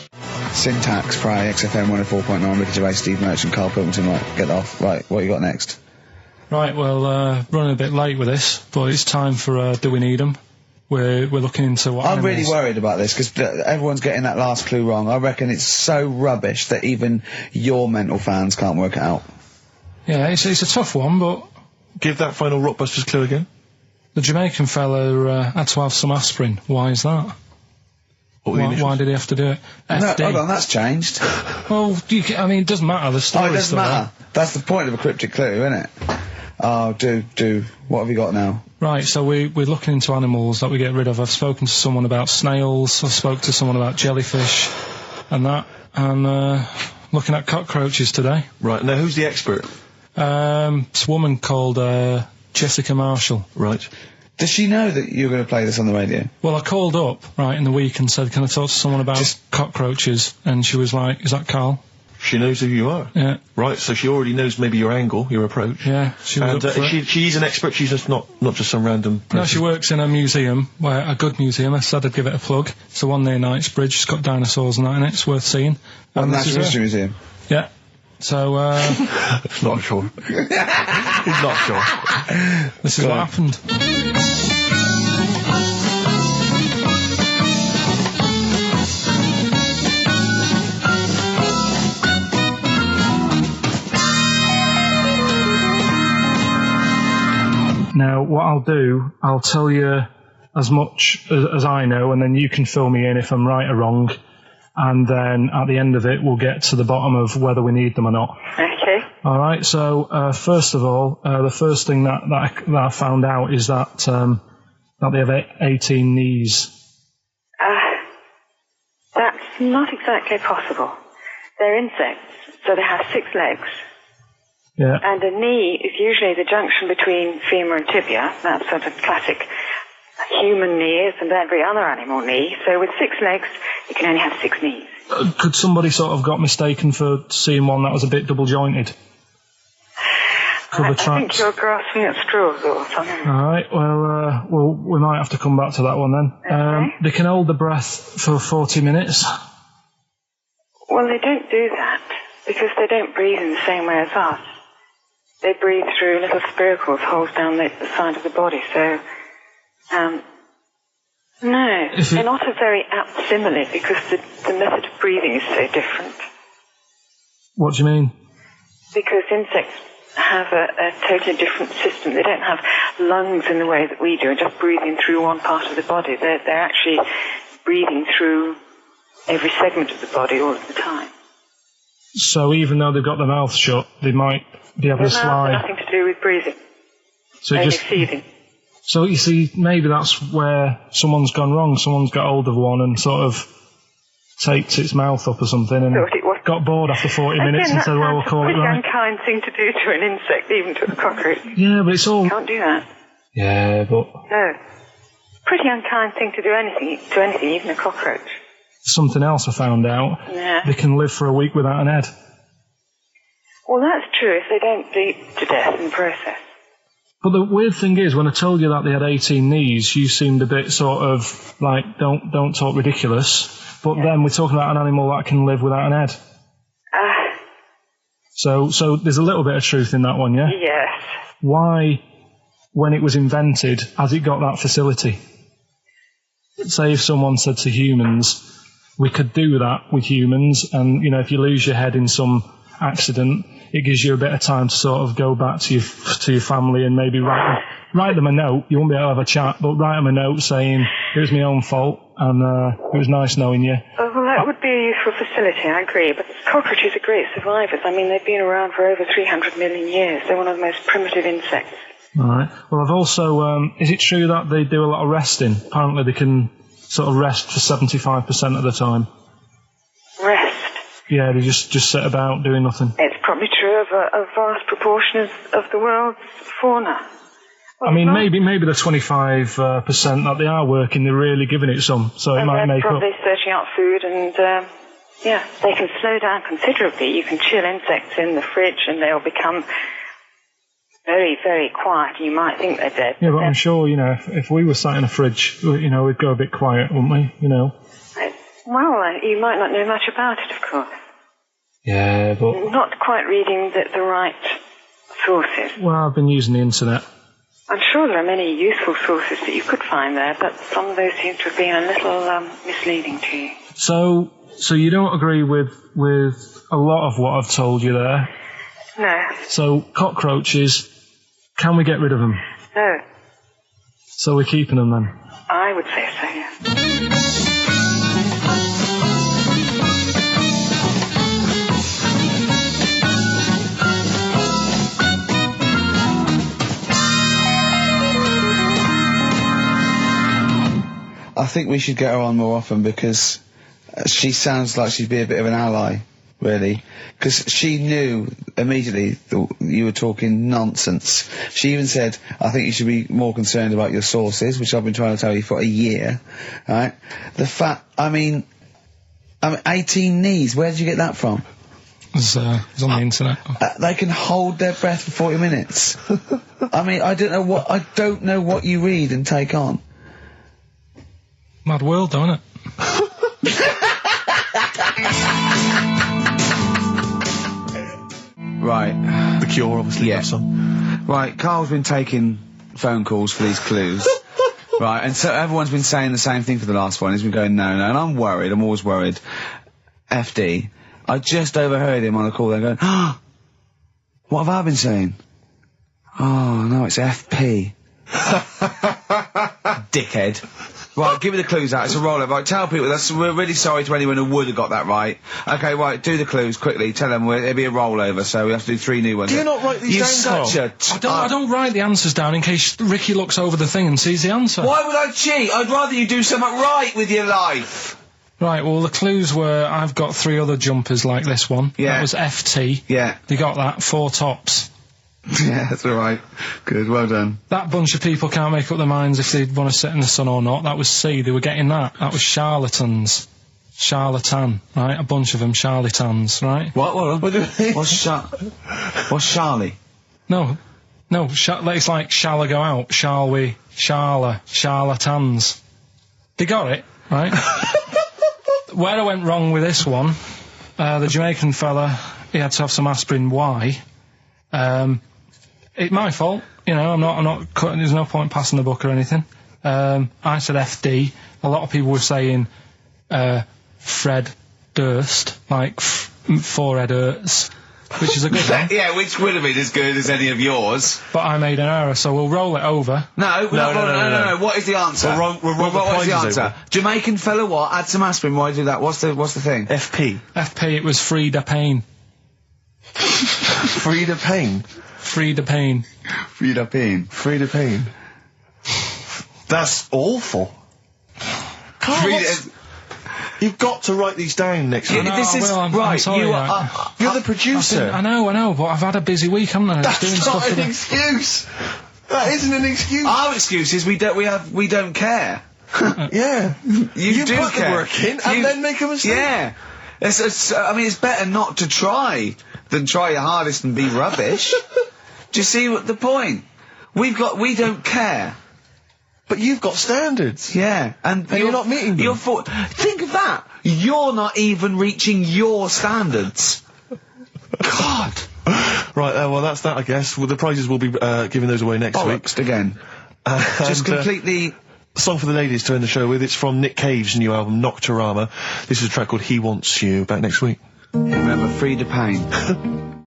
Speaker 1: Syntax, Pray, XFM 104.9, Ricky Gervais, Steve Merchant, Karl Pilkington. Right, get off. Right, what you got next?
Speaker 3: Right, well, running a bit late with this, but it's time for Do We Need 'Em? We're looking into what
Speaker 1: I'm really
Speaker 3: animals-
Speaker 1: worried about this, because everyone's getting that last clue wrong. I reckon it's so rubbish that even your mental fans can't work it out.
Speaker 3: Yeah, it's a tough one, but
Speaker 2: Give that final Rockbusters clue again.
Speaker 3: the Jamaican fella had to have some aspirin. Why is that?
Speaker 2: What were the initials?
Speaker 3: Why did he have to do it?
Speaker 1: No,
Speaker 3: FD.
Speaker 1: hold on, that's changed.
Speaker 3: Well, it doesn't matter. The
Speaker 1: Oh,
Speaker 3: story
Speaker 1: it doesn't matter. That's the point of a cryptic clue, isn't it? Oh, do. What have you got now?
Speaker 3: Right, so we're looking into animals that we get rid of. I've spoken to someone about snails. I spoke to someone about jellyfish, and that. And looking at cockroaches today.
Speaker 2: Right, now who's the expert?
Speaker 3: It's a woman called Jessica Marshall.
Speaker 2: Right.
Speaker 1: Does she know that you're going to play this on the radio?
Speaker 3: Well, I called up, right, in the week and said, can I talk to someone about cockroaches? And she was like, is that Carl?
Speaker 2: She knows who you are.
Speaker 3: Yeah.
Speaker 2: Right, so she already knows maybe your angle, your approach.
Speaker 3: Yeah, she was
Speaker 2: And
Speaker 3: up for it.
Speaker 2: she's an expert, she's just not just some random person.
Speaker 3: No, she works in a museum, a good museum. I said I'd give it a plug. It's the one near Knightsbridge. It's got dinosaurs and that in it. It's worth seeing.
Speaker 1: On the
Speaker 3: this is
Speaker 1: Natural
Speaker 3: her.
Speaker 1: History Museum.
Speaker 3: Yeah. So,
Speaker 2: Not sure. He's not sure.
Speaker 3: this is what happened. Now, what I'll do, I'll tell you as much as I know, and then you can fill me in if I'm right or wrong. And then at the end of it, we'll get to the bottom of whether we need them or not.
Speaker 6: Okay.
Speaker 3: All right. So first of all, the first thing that I found out is that they have 18 knees.
Speaker 6: That's not exactly possible. They're insects, so they have 6 legs.
Speaker 3: Yeah.
Speaker 6: And a knee is usually the junction between femur and tibia. That's sort of classic human knee and every other animal knee. So with 6 legs, you can only have 6 knees.
Speaker 3: Could somebody sort of got mistaken for seeing one that was a bit double jointed?
Speaker 6: I think you're grasping at straws or something.
Speaker 3: All right. Well, we might have to come back to that one then.
Speaker 6: Okay.
Speaker 3: They can hold the breath for 40 minutes.
Speaker 6: Well, they don't do that because they don't breathe in the same way as us. They breathe through little spiracles, holes down the side of the body. So, no, they're not a very apt simile because the method of breathing is so different.
Speaker 3: What do you mean?
Speaker 6: Because insects have a totally different system. They don't have lungs in the way that we do, just breathing through one part of the body. They're actually breathing through every segment of the body all of the time.
Speaker 3: So even though they've got their mouth shut, they might be able to
Speaker 6: Their mouth
Speaker 3: slide.
Speaker 6: has nothing to do with breathing.
Speaker 3: So
Speaker 6: Only
Speaker 3: just
Speaker 6: feeding.
Speaker 3: So you see, maybe that's where someone's gone wrong. Someone's got hold of one and sort of taped its mouth up or something and
Speaker 6: Thought it was.
Speaker 3: got bored after 40 minutes
Speaker 6: Again,
Speaker 3: and said, well, we'll call it
Speaker 6: that's a
Speaker 3: right.
Speaker 6: pretty unkind thing to do to an insect, even to a cockroach.
Speaker 3: Yeah, but it's all...
Speaker 6: Can't do that.
Speaker 3: Yeah, but...
Speaker 6: No. Pretty unkind thing to do to anything, even a cockroach.
Speaker 3: something else I found out.
Speaker 6: Yeah.
Speaker 3: They can live for a week without an head.
Speaker 6: Well, that's true if they don't bleed to death in the process.
Speaker 3: But the weird thing is, when I told you that they had 18 knees, you seemed a bit sort of like, don't talk ridiculous. But then we're talking about an animal that can live without an head. So there's a little bit of truth in that one, yeah?
Speaker 6: Yes.
Speaker 3: Why, when it was invented, has it got that facility? Say if someone said to humans, we could do that with humans, and, you know, if you lose your head in some accident, it gives you a bit of time to sort of go back to your family and maybe write them a note. You won't be able to have a chat, but write them a note saying, it was my own fault, and it was nice knowing you.
Speaker 6: Oh, well, that would be a useful facility, I agree. But cockroaches are great survivors. I mean, they've been around for over 300 million years. They're one of the most primitive insects.
Speaker 3: All right. Well, I've also... is it true that they do a lot of resting? Apparently they can sort of rest for 75% of the time.
Speaker 6: Rest?
Speaker 3: Yeah, they just sit about doing nothing.
Speaker 6: It's probably true of a vast proportion of the world's fauna. Well,
Speaker 3: I mean, maybe the 25% that they are working, they're really giving it some, so it might make up.
Speaker 6: They're probably searching out food, and they can slow down considerably. You can chill insects in the fridge, and they'll become very, very quiet. You might think they're dead.
Speaker 3: Yeah, but I'm sure, you know, if we were sat in a fridge, you know, we'd go a bit quiet, wouldn't we? You know.
Speaker 6: Well, you might not know much about it, of course.
Speaker 3: Yeah, but...
Speaker 6: Not quite reading the right sources.
Speaker 3: Well, I've been using the internet.
Speaker 6: I'm sure there are many useful sources that you could find there, but some of those seem to have been a little misleading to you.
Speaker 3: So you don't agree with a lot of what I've told you there?
Speaker 6: No.
Speaker 3: So cockroaches, can we get rid of them?
Speaker 6: No.
Speaker 3: So we're keeping them then?
Speaker 6: I would say so, yes.
Speaker 1: I think we should get her on more often because she sounds like she'd be a bit of an ally, really. Because she knew immediately that you were talking nonsense. She even said, I think you should be more concerned about your sources, which I've been trying to tell you for a year, right? The fact, I mean 18 knees, where did you get that from?
Speaker 3: It's on the internet.
Speaker 1: They can hold their breath for 40 minutes. I mean, I don't know what you read and take on.
Speaker 3: Mad world, don't it?
Speaker 1: Right.
Speaker 2: The Cure, obviously.
Speaker 1: Yeah.
Speaker 2: That song.
Speaker 1: Right, Carl's been taking phone calls for these clues. Right, and so everyone's been saying the same thing for the last one. He's been going, no, and I'm worried, I'm always worried. FD. I just overheard him on a call there going, what have I been saying? Oh, no, it's FP. Dickhead. Right, give me the clues out. It's a rollover. Right, tell people. We're really sorry to anyone who would have got that right. Okay, right, do the clues quickly. Tell them it'll be a rollover, so we have to do 3 new ones.
Speaker 2: Do you not write these down,
Speaker 1: You're such a...
Speaker 3: I don't write the answers down in case Ricky looks over the thing and sees the answer.
Speaker 1: Why would I cheat? I'd rather you do something right with your life.
Speaker 3: Right, well, the clues were I've got 3 other jumpers like this one.
Speaker 1: Yeah.
Speaker 3: That was FT.
Speaker 1: Yeah.
Speaker 3: They got that. 4 tops.
Speaker 1: Yeah, that's all right. Good, well done.
Speaker 3: That bunch of people can't make up their minds if they'd want to sit in the sun or not. That was C. They were getting that. That was charlatans. Charlatan, right? A bunch of them charlatans, right?
Speaker 1: What? What's Charlie?
Speaker 3: No. It's like, shall I go out? Shall we? Charlatans. They got it, right? Where I went wrong with this one, the Jamaican fella, he had to have some aspirin. Why? It's my fault, you know, I'm not cutting, there's no point passing the book or anything. I said FD. A lot of people were saying, Fred Durst, like, forehead hurts, which is a good one.
Speaker 1: Yeah, which would have been as good as any of yours.
Speaker 3: But I made an error, so we'll roll it over.
Speaker 1: No. What is the answer?
Speaker 2: We'll roll the
Speaker 1: what is the
Speaker 2: prizes
Speaker 1: answer?
Speaker 2: over.
Speaker 1: Jamaican fella what? Add some aspirin, why do that? What's the thing?
Speaker 2: FP.
Speaker 3: FP, it was Frida Payne.
Speaker 2: Frida Payne.
Speaker 3: Frida Payne.
Speaker 1: Frida Payne.
Speaker 2: Frida Payne. That's awful. You've got to write these down next week.
Speaker 1: This is
Speaker 3: I'm
Speaker 1: right.
Speaker 3: sorry,
Speaker 2: You're the producer.
Speaker 3: I know, but I've had a busy week, haven't I? Just doing
Speaker 2: That's
Speaker 3: stuff
Speaker 2: not an excuse. That isn't an excuse.
Speaker 1: Our excuse is we don't care.
Speaker 2: Yeah. You
Speaker 1: do
Speaker 2: put
Speaker 1: care.
Speaker 2: the work in and then make a mistake.
Speaker 1: Yeah. I mean, it's better not to try than try your hardest and be rubbish. Do you see what the point? We don't care.
Speaker 2: But you've got standards.
Speaker 1: Yeah, and
Speaker 2: you're not meeting them.
Speaker 1: Think of that. You're not even reaching your standards. God.
Speaker 2: Right, well, that's that, I guess. Well, the prizes will be giving those away next week.
Speaker 1: Bollocks again. Just completely...
Speaker 2: Song for the ladies to end the show with. It's from Nick Cave's new album, Nocturama. This is a track called He Wants You. Back next week.
Speaker 1: Remember, free the pain.